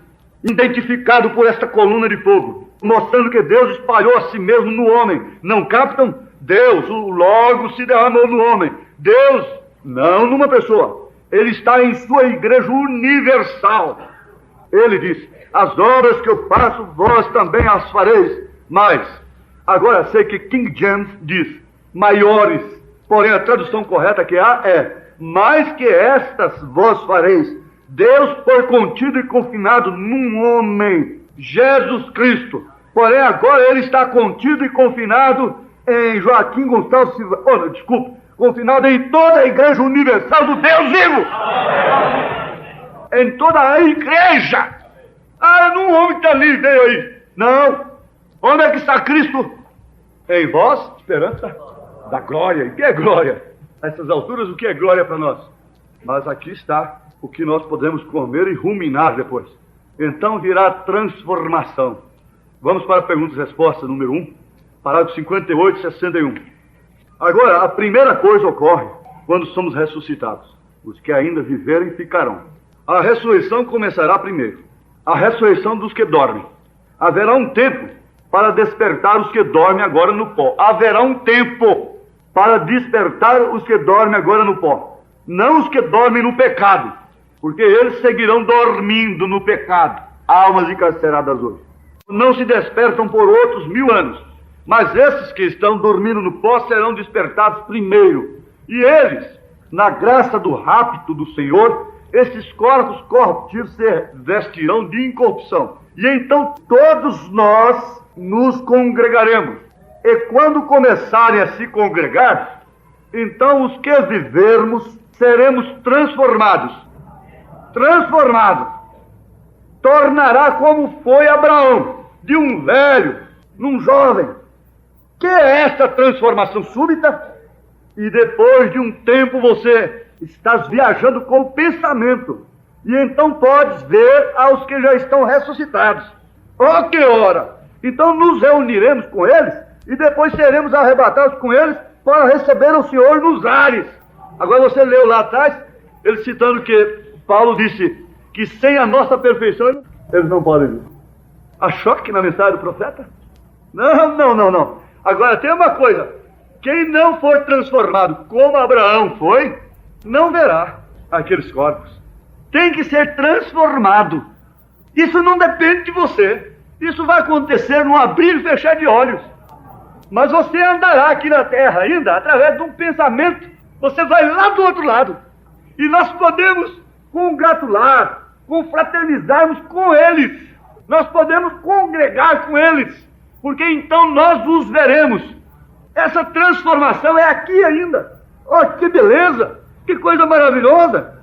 identificado por esta coluna de fogo, mostrando que Deus espalhou a si mesmo no homem. Não captam? Deus, o Logos se derramou no homem. Deus, não numa pessoa. Ele está em sua igreja universal. Ele diz, as obras que eu faço, vós também as fareis. Mas, agora sei que King James diz, maiores. Porém, a tradução correta que há é, mais que estas vós fareis. Deus foi contido e confinado num homem, Jesus Cristo. Porém, agora ele está contido e confinado em Joaquim Gonçalves Silva. Confinado em toda a igreja universal do Deus vivo. Em toda a igreja. Num homem que ali veio aí. Não. Onde é que está Cristo? Em vós, esperança da glória. E o que é glória? A essas alturas, o que é glória para nós? Mas aqui está o que nós podemos comer e ruminar depois. Então virá transformação. Vamos para a pergunta e resposta número 1, parágrafo 58 e 61. Agora, a primeira coisa ocorre quando somos ressuscitados. Os que ainda viverem ficarão. A ressurreição começará primeiro. A ressurreição dos que dormem. Haverá um tempo para despertar os que dormem agora no pó. Haverá um tempo para despertar os que dormem agora no pó. Não os que dormem no pecado, porque eles seguirão dormindo no pecado, almas encarceradas hoje. Não se despertam por outros 1000 anos, mas esses que estão dormindo no pó serão despertados primeiro. E eles, na graça do rapto do Senhor, esses corpos corruptíveis se vestirão de incorrupção. E então todos nós nos congregaremos. E quando começarem a se congregar, então os que vivermos seremos transformados. Transformados. Tornará como foi Abraão, de um velho, num jovem. Que é esta transformação súbita? E depois de um tempo você estás viajando com o pensamento. E então podes ver aos que já estão ressuscitados. Que hora! Então nos reuniremos com eles e depois seremos arrebatados com eles para receber o Senhor nos ares. Agora você leu lá atrás, ele citando que Paulo disse que sem a nossa perfeição eles não podem vir. Há choque na mensagem do profeta? Não. Agora tem uma coisa, quem não for transformado como Abraão foi, não verá aqueles corpos. Tem que ser transformado. Isso não depende de você. Isso vai acontecer num abrir e fechar de olhos. Mas você andará aqui na terra ainda através de um pensamento. Você vai lá do outro lado. E nós podemos congratular, confraternizarmos com eles. Nós podemos congregar com eles. Porque então nós os veremos. Essa transformação é aqui ainda. Que beleza! Que coisa maravilhosa!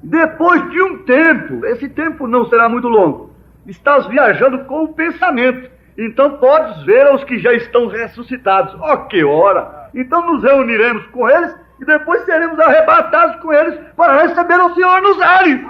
Depois de um tempo, esse tempo não será muito longo, estás viajando com o pensamento. Então podes ver aos que já estão ressuscitados. Que hora! Então nos reuniremos com eles e depois seremos arrebatados com eles para receber o Senhor nos ares.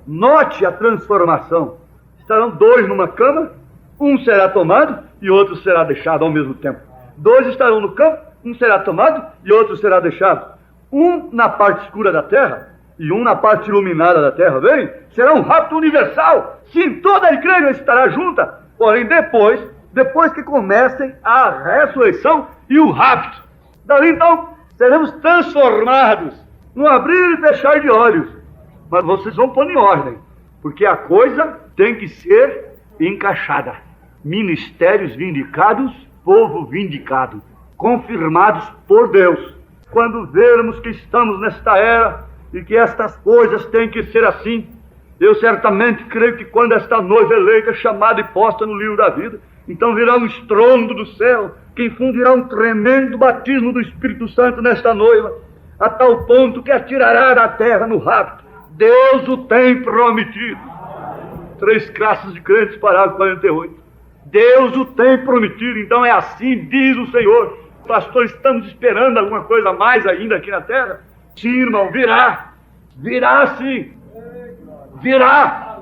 Note a transformação. Estarão 2 numa cama, um será tomado e outro será deixado ao mesmo tempo. 2 estarão no campo, um será tomado e outro será deixado. Um na parte escura da terra e um na parte iluminada da terra, bem, será um rapto universal. Sim, toda a igreja estará junta, porém depois que comecem a ressurreição e o rapto. Dali então, seremos transformados no abrir e fechar de olhos. Mas vocês vão pôr em ordem, porque a coisa tem que ser encaixada. Ministérios vindicados, povo vindicado, confirmados por Deus. Quando vermos que estamos nesta era e que estas coisas têm que ser assim, eu certamente creio que quando esta noiva eleita é chamada e posta no livro da vida, então virá um estrondo do céu, que infundirá um tremendo batismo do Espírito Santo nesta noiva, a tal ponto que a tirará da terra no rapto. Deus o tem prometido. 3 classes de crentes, parágrafo 48. Deus o tem prometido, então é assim, diz o Senhor. Pastor, estamos esperando alguma coisa mais ainda aqui na terra? Sim, irmão, virá. Virá sim. Virá.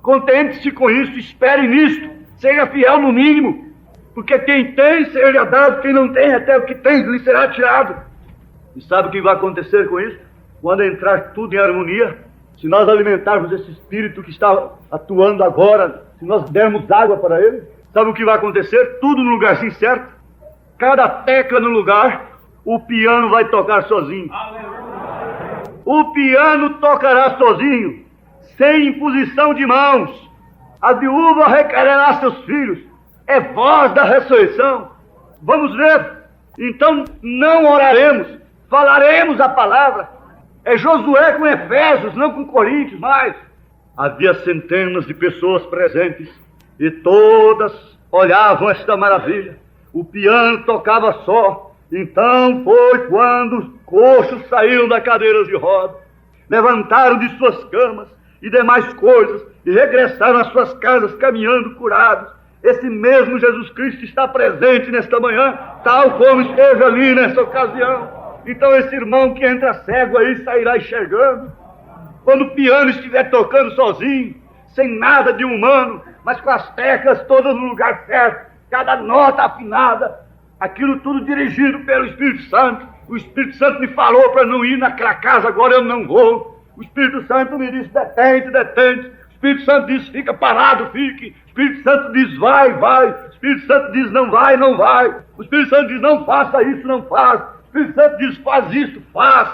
Contente-se com isso, espere nisto. Seja fiel no mínimo. Porque quem tem, seja dado. Quem não tem, até o que tem, lhe será tirado. E sabe o que vai acontecer com isso? Quando entrar tudo em harmonia, se nós alimentarmos esse espírito que está atuando agora, se nós dermos água para ele, sabe o que vai acontecer? Tudo no lugarzinho certo. Cada tecla no lugar, o piano vai tocar sozinho. O piano tocará sozinho, sem imposição de mãos. A viúva requererá seus filhos. É voz da ressurreição. Vamos ver. Então não oraremos, falaremos a palavra. É Josué com Efésios, não com Coríntios mais. Havia centenas de pessoas presentes e todas olhavam esta maravilha. O piano tocava só. Então foi quando os coxos saíram das cadeiras de roda, levantaram de suas camas e demais coisas e regressaram às suas casas caminhando curados. Esse mesmo Jesus Cristo está presente nesta manhã, tal como esteve ali nessa ocasião. Então esse irmão que entra cego aí sairá enxergando. Quando o piano estiver tocando sozinho, sem nada de humano, mas com as teclas todas no lugar certo, cada nota afinada, aquilo tudo dirigido pelo Espírito Santo. O Espírito Santo me falou para não ir naquela casa, agora eu não vou. O Espírito Santo me disse, detente, detente. O Espírito Santo diz, fica parado, fique. O Espírito Santo diz, vai, vai. O Espírito Santo diz, não vai, não vai. O Espírito Santo diz, não faça isso, não faz. O Espírito Santo diz, faz isso, faz.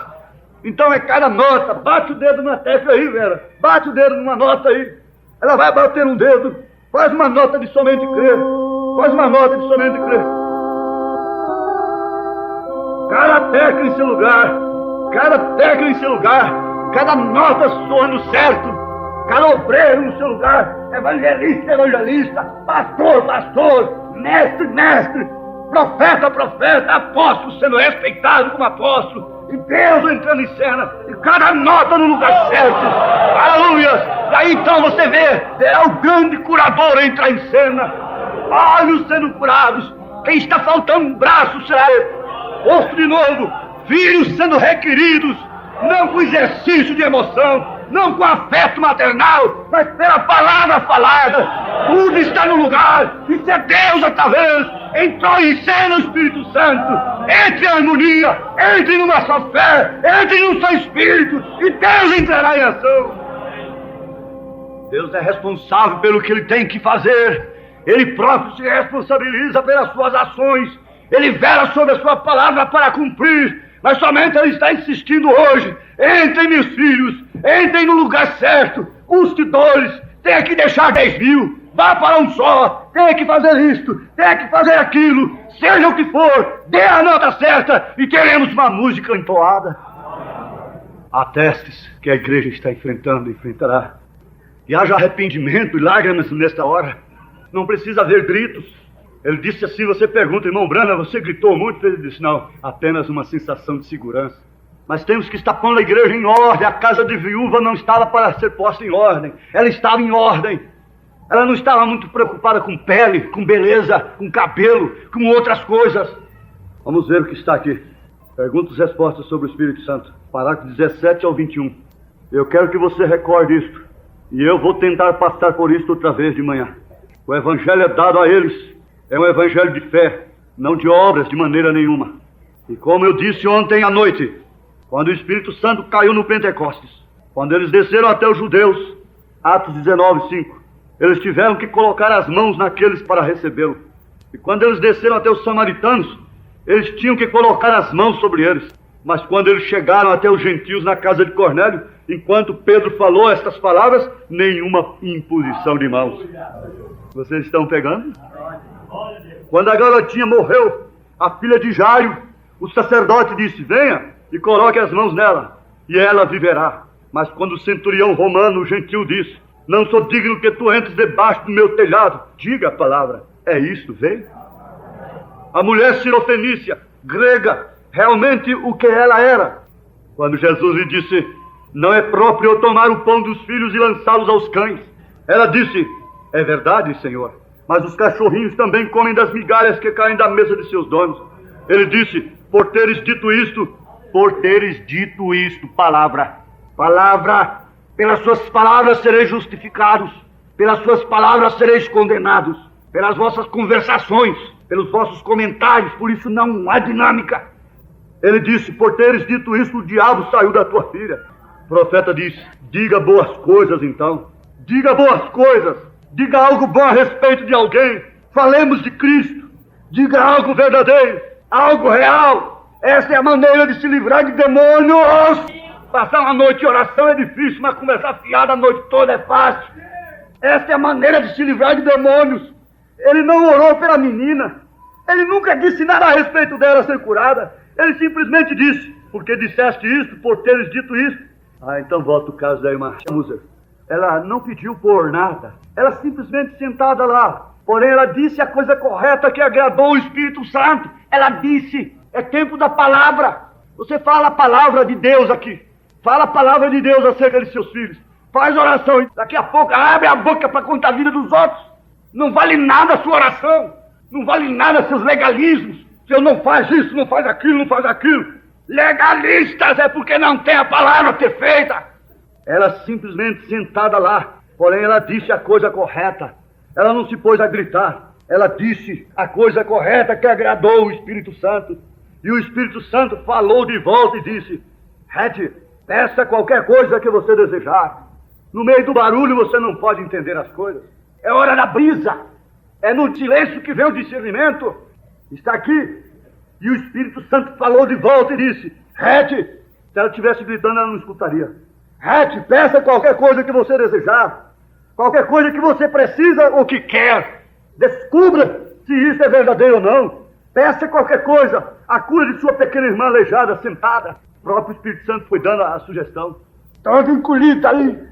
Então é cada nota. Bate o dedo na tecla aí, Vera. Bate o dedo numa nota aí. Ela vai bater um dedo. Faz uma nota de somente crer. Faz uma nota de somente crer. Cada tecla em seu lugar. Cada tecla em seu lugar. Cada nota soando certo. Cada obreiro no seu lugar. Evangelista, evangelista. Pastor, pastor. Mestre, mestre. Profeta, profeta. Apóstolo sendo respeitado como apóstolo. E Deus entrando em cena. E cada nota no lugar certo. Aleluia. E aí então você verá o grande curador entrar em cena. Olhos sendo curados. Quem está faltando um braço será posto de novo. Filhos sendo requeridos. Não com exercício de emoção, não com afeto maternal, mas pela palavra falada. Tudo está no lugar. Isso é Deus outra vez. Entrou em cena o Espírito Santo. Entre em harmonia, entre numa só fé, entre num só Espírito, e Deus entrará em ação. Deus é responsável pelo que Ele tem que fazer. Ele próprio se responsabiliza pelas suas ações. Ele vela sobre a sua palavra para cumprir. Mas somente Ele está insistindo hoje. Entrem, meus filhos, entrem no lugar certo. Custe dores, tenha que deixar 10 mil. Vá para um só, tenha que fazer isto, tenha que fazer aquilo. Seja o que for, dê a nota certa e teremos uma música entoada. Há testes que a igreja está enfrentando e enfrentará. E haja arrependimento e lágrimas nesta hora. Não precisa haver gritos. Ele disse assim, você pergunta, irmão Brana, você gritou muito? Ele disse, não, apenas uma sensação de segurança. Mas temos que estar pondo a igreja em ordem. A casa de viúva não estava para ser posta em ordem. Ela estava em ordem. Ela não estava muito preocupada com pele, com beleza, com cabelo, com outras coisas. Vamos ver o que está aqui. Perguntas e respostas sobre o Espírito Santo. Parágrafo 17 ao 21. Eu quero que você recorde isto. E eu vou tentar passar por isto outra vez de manhã. O evangelho é dado a eles. É um evangelho de fé, não de obras de maneira nenhuma. E como eu disse ontem à noite, Quando o Espírito Santo caiu no Pentecostes, quando eles desceram até os judeus, Atos 19:5, eles tiveram que colocar as mãos naqueles para recebê-lo. E quando eles desceram até os samaritanos, eles tinham que colocar as mãos sobre eles. Mas quando eles chegaram até os gentios na casa de Cornélio, enquanto Pedro falou estas palavras, nenhuma imposição de mãos. Vocês estão pegando? Quando a garotinha morreu, a filha de Jairo, o sacerdote disse: venha e coloque as mãos nela, e ela viverá. Mas quando o centurião romano, o gentil, disse: não sou digno que tu entres debaixo do meu telhado, diga a palavra. É isto, vem. A mulher sirofenícia, grega, realmente o que ela era. Quando Jesus lhe disse: não é próprio eu tomar o pão dos filhos e lançá-los aos cães, ela disse: é verdade, Senhor, mas os cachorrinhos também comem das migalhas que caem da mesa de seus donos. Ele disse: por teres dito isto, palavra, pelas suas palavras sereis justificados, pelas suas palavras sereis condenados, pelas vossas conversações, pelos vossos comentários, por isso não há dinâmica. Ele disse: por teres dito isso, o diabo saiu da tua filha. O profeta disse: diga boas coisas então, diga boas coisas, diga algo bom a respeito de alguém, falemos de Cristo, diga algo verdadeiro, algo real. Essa é a maneira de se livrar de demônios. Passar uma noite de oração é difícil, mas conversar fiado a noite toda é fácil. Essa é a maneira de se livrar de demônios. Ele não orou pela menina, ele nunca disse nada a respeito dela ser curada. Ele simplesmente disse: porque disseste isto, por teres dito isto. Então volta o caso da irmã Muser. Ela não pediu por nada, ela simplesmente sentada lá, porém ela disse a coisa correta que agradou o Espírito Santo. Ela disse: é tempo da palavra. Você fala a palavra de Deus aqui, fala a palavra de Deus acerca de seus filhos, faz oração e daqui a pouco abre a boca para contar a vida dos outros. Não vale nada a sua oração, não vale nada seus legalismos. Se eu não faz isso, não faz aquilo, não faz aquilo. Legalistas é porque não tem a palavra perfeita. Ela simplesmente sentada lá, porém ela disse a coisa correta. Ela não se pôs a gritar, ela disse a coisa correta que agradou o Espírito Santo. E o Espírito Santo falou de volta e disse: Hattie, peça qualquer coisa que você desejar. No meio do barulho você não pode entender as coisas. É hora da brisa. É no silêncio que vem o discernimento. Está aqui. E o Espírito Santo falou de volta e disse: Hattie, se ela estivesse gritando, ela não escutaria. Hattie, peça qualquer coisa que você desejar. Qualquer coisa que você precisa ou que quer. Descubra se isso é verdadeiro ou não. Peça qualquer coisa. A cura de sua pequena irmã aleijada, sentada. O próprio Espírito Santo foi dando a sugestão. Todo encolhido ali.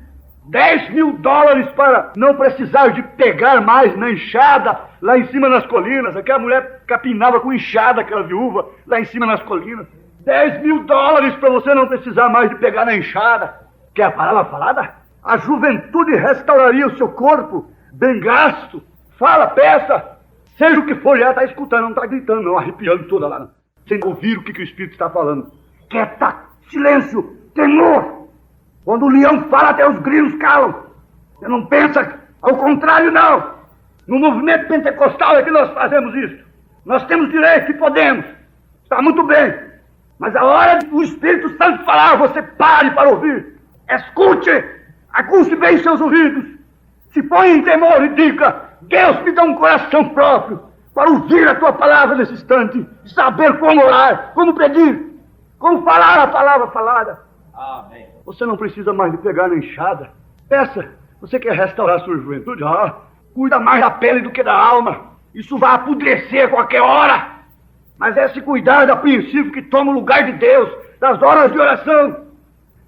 $10.000 para não precisar de pegar mais na enxada lá em cima nas colinas. Aquela mulher capinava com enxada, aquela viúva, lá em cima nas colinas. $10.000 para você não precisar mais de pegar na enxada. Quer a palavra falada? A juventude restauraria o seu corpo, bem gasto. Fala, peça. Seja o que for, ela está escutando, não está gritando, não, arrepiando toda lá. Sem ouvir o que o Espírito está falando. Quieta, silêncio, temor. Quando o leão fala, até os grilos calam. Você não pensa ao contrário, não. No movimento pentecostal é que nós fazemos isso. Nós temos direito e podemos. Está muito bem. Mas a hora do Espírito Santo falar, você pare para ouvir. Escute, aguce bem seus ouvidos. Se põe em temor e diga: Deus me dá um coração próprio para ouvir a tua palavra nesse instante, saber como orar, como pedir, como falar a palavra falada. Amém. Você não precisa mais de pegar na enxada. Peça. Você quer restaurar a sua juventude? Cuida mais da pele do que da alma. Isso vai apodrecer a qualquer hora. Mas é se cuidar da princípio que toma o lugar de Deus, das horas de oração.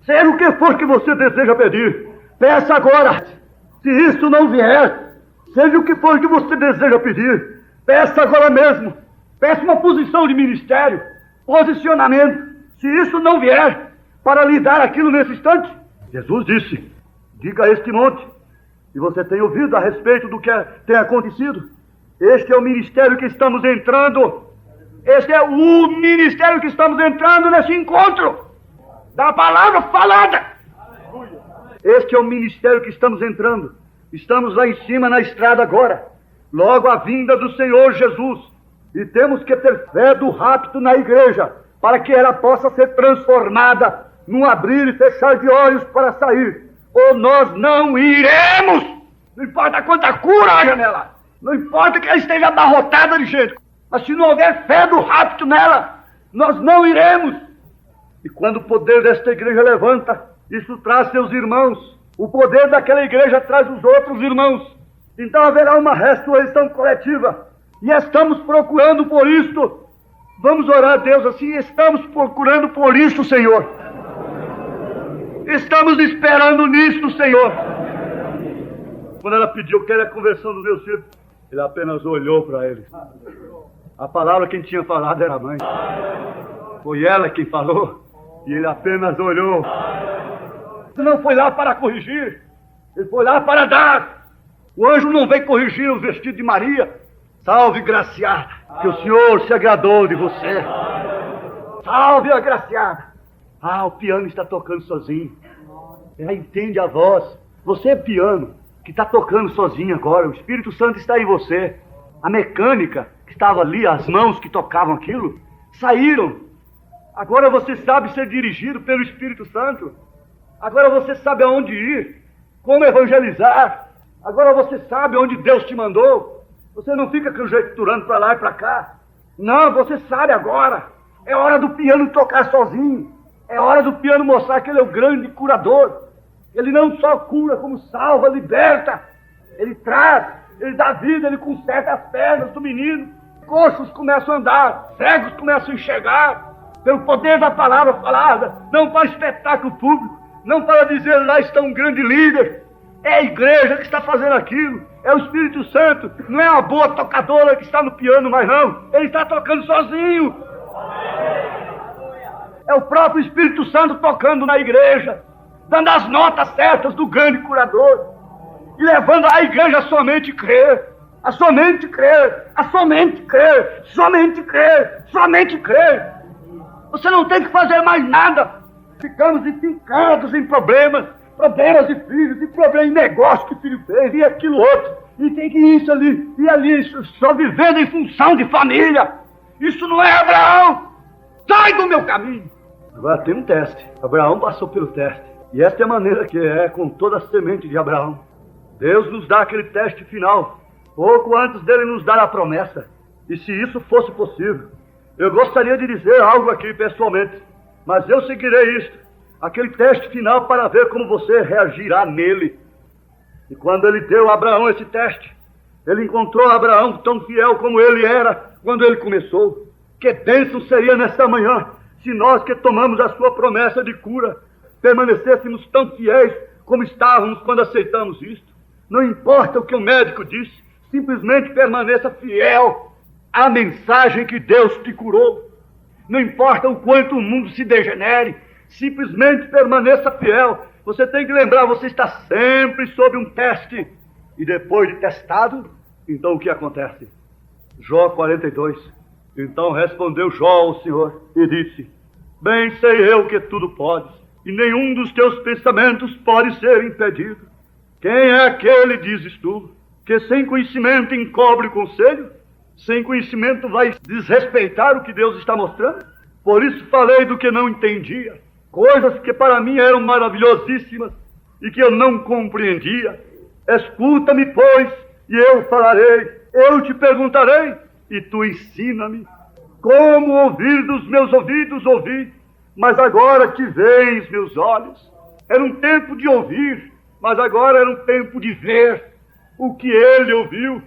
Seja o que for que você deseja pedir, peça agora. Se isso não vier, seja o que for que você deseja pedir, peça agora mesmo. Peça uma posição de ministério, posicionamento. Se isso não vier, para lhe dar aquilo nesse instante, Jesus disse: diga a este monte. E você tem ouvido a respeito do que tem acontecido? Este é o ministério que estamos entrando. Este é o ministério que estamos entrando nesse encontro da palavra falada. Este é o ministério que estamos entrando. Estamos lá em cima na estrada agora, logo a vinda do Senhor Jesus. E temos que ter fé do rapto na igreja, para que ela possa ser transformada num abrir e fechar de olhos para sair. Ou nós não iremos! Não importa quanta cura haja nela, não importa que ela esteja abarrotada de gente, mas se não houver fé do rapto nela, nós não iremos. E quando o poder desta igreja levanta, isso traz seus irmãos. O poder daquela igreja traz os outros irmãos. Então haverá uma ressurreição coletiva. E estamos procurando por isto. Vamos orar a Deus assim, estamos procurando por isto, Senhor. Estamos esperando nisto, Senhor. Quando ela pediu que era a conversão dos meus filhos, ele apenas olhou para ele. A palavra quem tinha falado era a mãe. Foi ela quem falou. E ele apenas olhou. Ele não foi lá para corrigir. Ele foi lá para dar. O anjo não veio corrigir o vestido de Maria. Salve, graciada, que o Senhor se agradou de você. Salve, agraciada. Ah, o piano está tocando sozinho. Ela entende a voz. Você é piano, que está tocando sozinho agora. O Espírito Santo está em você. A mecânica que estava ali, as mãos que tocavam aquilo, saíram. Agora você sabe ser dirigido pelo Espírito Santo. Agora você sabe aonde ir, como evangelizar. Agora você sabe onde Deus te mandou. Você não fica conjecturando para lá e para cá. Não, você sabe agora. É hora do piano tocar sozinho. É hora do piano mostrar que ele é o grande curador. Ele não só cura, como salva, liberta. Ele traz, ele dá vida, ele conserta as pernas do menino. Coxos começam a andar, cegos começam a enxergar. Pelo poder da palavra falada, não para espetáculo público, não para dizer lá está um grande líder. É a igreja que está fazendo aquilo, é o Espírito Santo, não é uma boa tocadora que está no piano, mas não, ele está tocando sozinho. É o próprio Espírito Santo tocando na igreja, dando as notas certas do grande curador, e levando a igreja a somente crer, a somente crer, a somente crer, somente crer, somente crer. Você não tem que fazer mais nada. Ficamos enfincados em problemas de filhos, e problemas em negócio que o filho fez, e aquilo outro, e tem que ir isso ali, e ali, só vivendo em função de família. Isso não é Abraão! Sai do meu caminho! Agora tem um teste. Abraão passou pelo teste. E esta é a maneira que é com toda a semente de Abraão. Deus nos dá aquele teste final, pouco antes dele nos dar a promessa. E se isso fosse possível, eu gostaria de dizer algo aqui pessoalmente, mas eu seguirei isto, aquele teste final para ver como você reagirá nele. E quando ele deu a Abraão esse teste, ele encontrou Abraão tão fiel como ele era quando ele começou. Que bênção seria nesta manhã, se nós que tomamos a sua promessa de cura, permanecêssemos tão fiéis como estávamos quando aceitamos isto. Não importa o que o médico disse, simplesmente permaneça fiel à mensagem que Deus te curou. Não importa o quanto o mundo se degenere, simplesmente permaneça fiel. Você tem que lembrar, você está sempre sob um teste. E depois de testado, então o que acontece? Jó 42. Então respondeu Jó ao Senhor e disse: bem sei eu que tudo podes, e nenhum dos teus pensamentos pode ser impedido. Quem é aquele, dizes tu, que sem conhecimento encobre o conselho? Sem conhecimento vai desrespeitar o que Deus está mostrando? Por isso falei do que não entendia, coisas que para mim eram maravilhosíssimas e que eu não compreendia. Escuta-me, pois, e eu falarei. Eu te perguntarei, e tu ensina-me. Como ouvir dos meus ouvidos ouvi, mas agora te veem meus olhos. Era um tempo de ouvir, mas agora era um tempo de ver o que ele ouviu.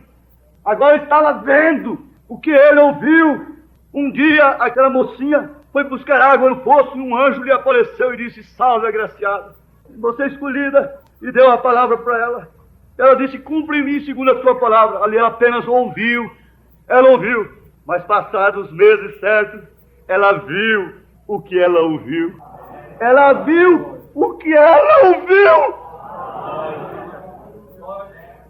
Agora estava vendo o que ele ouviu. Um dia aquela mocinha foi buscar água no poço e um anjo lhe apareceu e disse: salve, agraciada, você é escolhida, e deu a palavra para ela. Ela disse: cumpre em mim segundo a tua palavra. Ali ela apenas ouviu. Ela ouviu, mas passados meses certos, ela viu o que ela ouviu. Ela viu o que ela ouviu.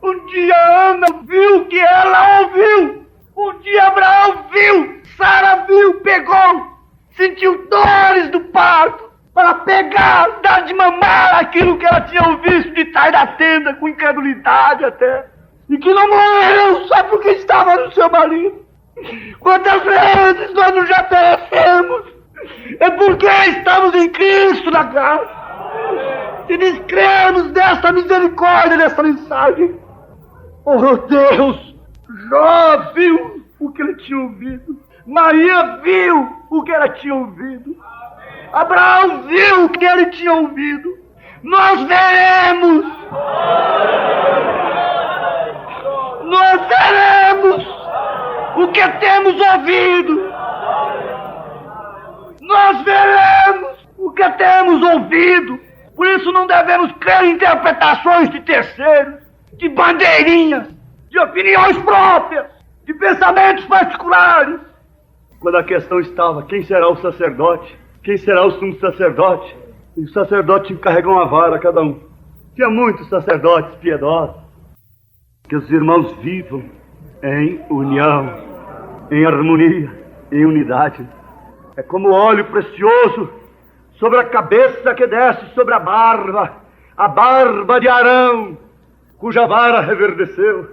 Um dia Ana viu o que ela ouviu. Um dia Abraão viu. Sara viu, pegou, sentiu dores do parto para pegar, dar de mamar aquilo que ela tinha visto de trás da tenda, com incredulidade até. E que não morreu só porque estava no seu marido. Quantas vezes nós não já perecemos É porque estamos em Cristo na graça. Se descremos desta misericórdia, desta mensagem. Oh Deus, Jó viu o que ele tinha ouvido. Maria viu o que ela tinha ouvido. Abraão viu o que ele tinha ouvido. Nós veremos. Nós veremos o que temos ouvido. Nós veremos o que temos ouvido. Por isso não devemos crer em interpretações de terceiros, de bandeirinhas, de opiniões próprias, de pensamentos particulares. Quando a questão estava, quem será o sacerdote? Quem será o sumo sacerdote? E o sacerdote encarregou uma vara a cada um. Tinha muitos sacerdotes piedosos. Que os irmãos vivam em união, em harmonia, em unidade. É como óleo precioso sobre a cabeça que desce sobre a barba de Arão, cuja vara reverdeceu.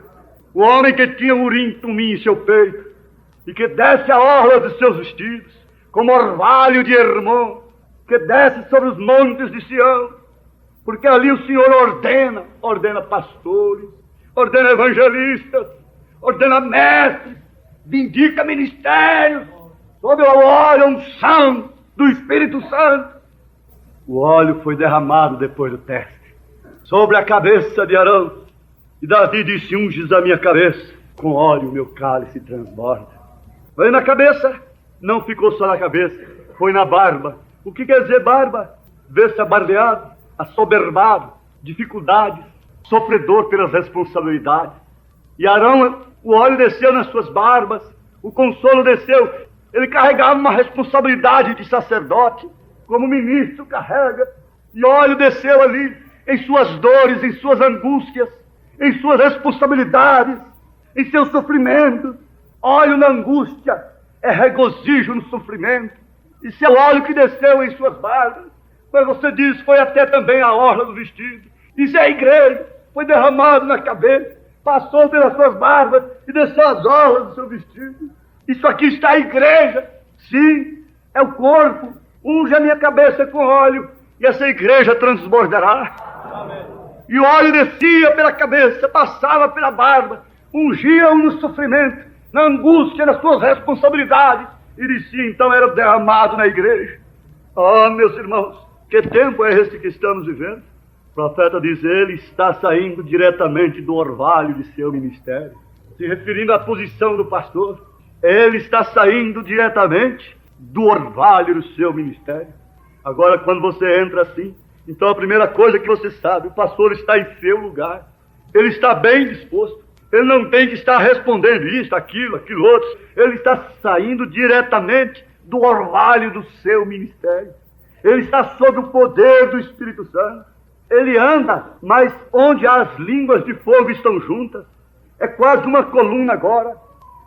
O homem que tinha Urim e Tumim em seu peito, e que desce a orla dos seus vestidos, como orvalho de Hermon, que desce sobre os montes de Sião, porque ali o Senhor ordena pastores, ordena evangelistas, ordena mestres, vindica ministérios, sob o óleo, a unção do Espírito Santo. O óleo foi derramado depois do teste, sobre a cabeça de Arão, e Davi disse: unges a minha cabeça, com óleo o meu cálice transborda. Foi na cabeça, não ficou só na cabeça, foi na barba. O que quer dizer barba? Ver-se abarbeado, assoberbado, dificuldades, sofredor pelas responsabilidades. E Arão, o óleo desceu nas suas barbas, o consolo desceu. Ele carregava uma responsabilidade de sacerdote, como ministro carrega, e óleo desceu ali, em suas dores, em suas angústias, em suas responsabilidades, em seus sofrimentos. Óleo na angústia é regozijo no sofrimento. E seu óleo que desceu em suas barbas, mas você diz, foi até também a orla do vestido. Isso é a igreja, foi derramado na cabeça, passou pelas suas barbas e desceu as orlas do seu vestido. Isso aqui está a igreja, sim, é o corpo. Unge a minha cabeça com óleo e essa igreja transbordará. Amém. E o óleo descia pela cabeça, passava pela barba, ungia-o no sofrimento, na angústia, nas suas responsabilidades, e descia, então era derramado na igreja. Oh, meus irmãos, que tempo é esse que estamos vivendo? O profeta diz, ele está saindo diretamente do orvalho de seu ministério, se referindo à posição do pastor. Ele está saindo diretamente do orvalho do seu ministério. Agora, quando você entra assim, então a primeira coisa que você sabe, o pastor está em seu lugar. Ele está bem disposto. Ele não tem que estar respondendo isso, aquilo outro. Ele está saindo diretamente do orvalho do seu ministério. Ele está sob o poder do Espírito Santo. Ele anda, mas onde as línguas de fogo estão juntas, é quase uma coluna agora.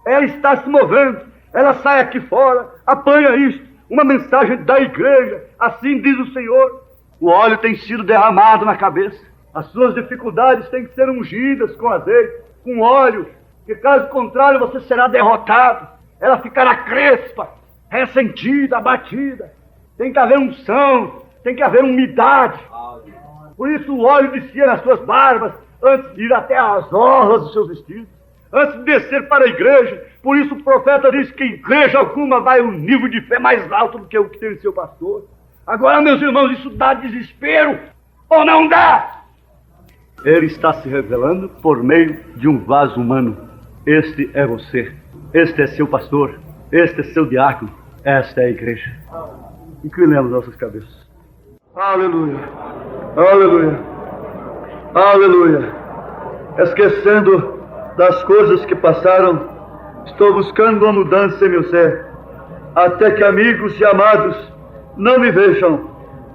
Ela está se movendo, ela sai aqui fora, apanha isto, uma mensagem da igreja, assim diz o Senhor. O óleo tem sido derramado na cabeça, as suas dificuldades têm que ser ungidas com azeite, com óleo, que caso contrário você será derrotado, ela ficará crespa, ressentida, abatida. Tem que haver unção, tem que haver umidade. Por isso o óleo descia nas suas barbas, antes de ir até as orlas dos seus vestidos, antes de descer para a igreja. Por isso o profeta diz que igreja alguma vai um nível de fé mais alto do que o que tem o seu pastor. Agora, meus irmãos, isso dá desespero, ou não dá? Ele está se revelando por meio de um vaso humano. Este é você, este é seu pastor, este é seu diácono, esta é a igreja. Inclinemos nossas cabeças. Aleluia, aleluia, aleluia. Esquecendo das coisas que passaram, estou buscando uma mudança em meu ser, até que amigos e amados não me vejam,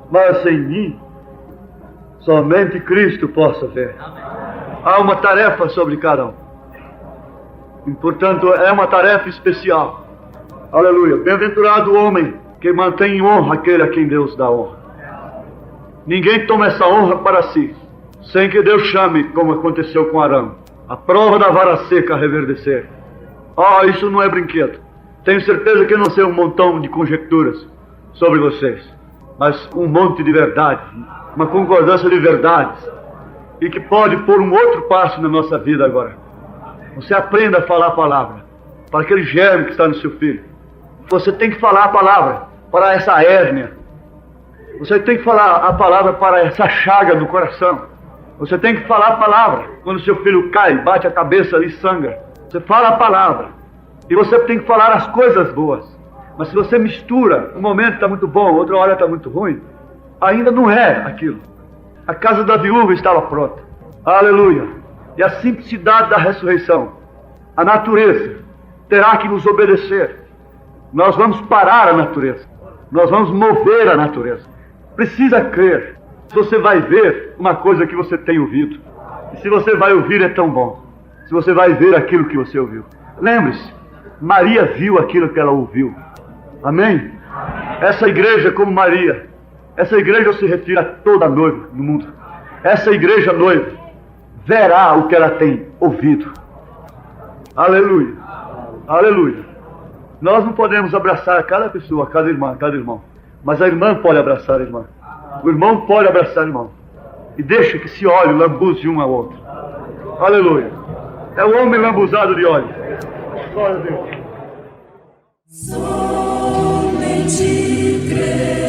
mas em mim somente Cristo possa ver. Há uma tarefa sobre cada um, e portanto é uma tarefa especial. Aleluia. Bem-aventurado o homem que mantém em honra aquele a quem Deus dá honra. Ninguém toma essa honra para si sem que Deus chame, como aconteceu com Arão, a prova da vara seca a reverdecer. Isso não é brinquedo. Tenho certeza que não sei um montão de conjecturas. sobre vocês, mas um monte de verdades, uma concordância de verdades, e que pode pôr um outro passo na nossa vida agora. Você aprenda a falar a palavra para aquele germe que está no seu filho. Você tem que falar a palavra para essa hérnia. Você tem que falar a palavra para essa chaga no coração. Você tem que falar a palavra quando seu filho cai, bate a cabeça e sangra. Você fala a palavra. E você tem que falar as coisas boas. Mas se você mistura, um momento está muito bom, outra hora está muito ruim, ainda não é aquilo. A casa da viúva estava pronta. Aleluia. E a simplicidade da ressurreição, a natureza terá que nos obedecer. Nós vamos parar a natureza. Nós vamos mover a natureza. Precisa crer. Você vai ver uma coisa que você tem ouvido. E se você vai ouvir é tão bom. Se você vai ver aquilo que você ouviu. Lembre-se, Maria viu aquilo que ela ouviu. Amém? Essa igreja como Maria. Essa igreja se refere a toda noiva no mundo. Essa igreja noiva verá o que ela tem ouvido. Aleluia. Aleluia. Nós não podemos abraçar cada pessoa, cada irmã, cada irmão. Mas a irmã pode abraçar a irmã. O irmão pode abraçar o irmão. E deixa que se óleo lambuze um ao outro. Aleluia. É o homem lambuzado de óleo. Glória a Deus. Somente crer.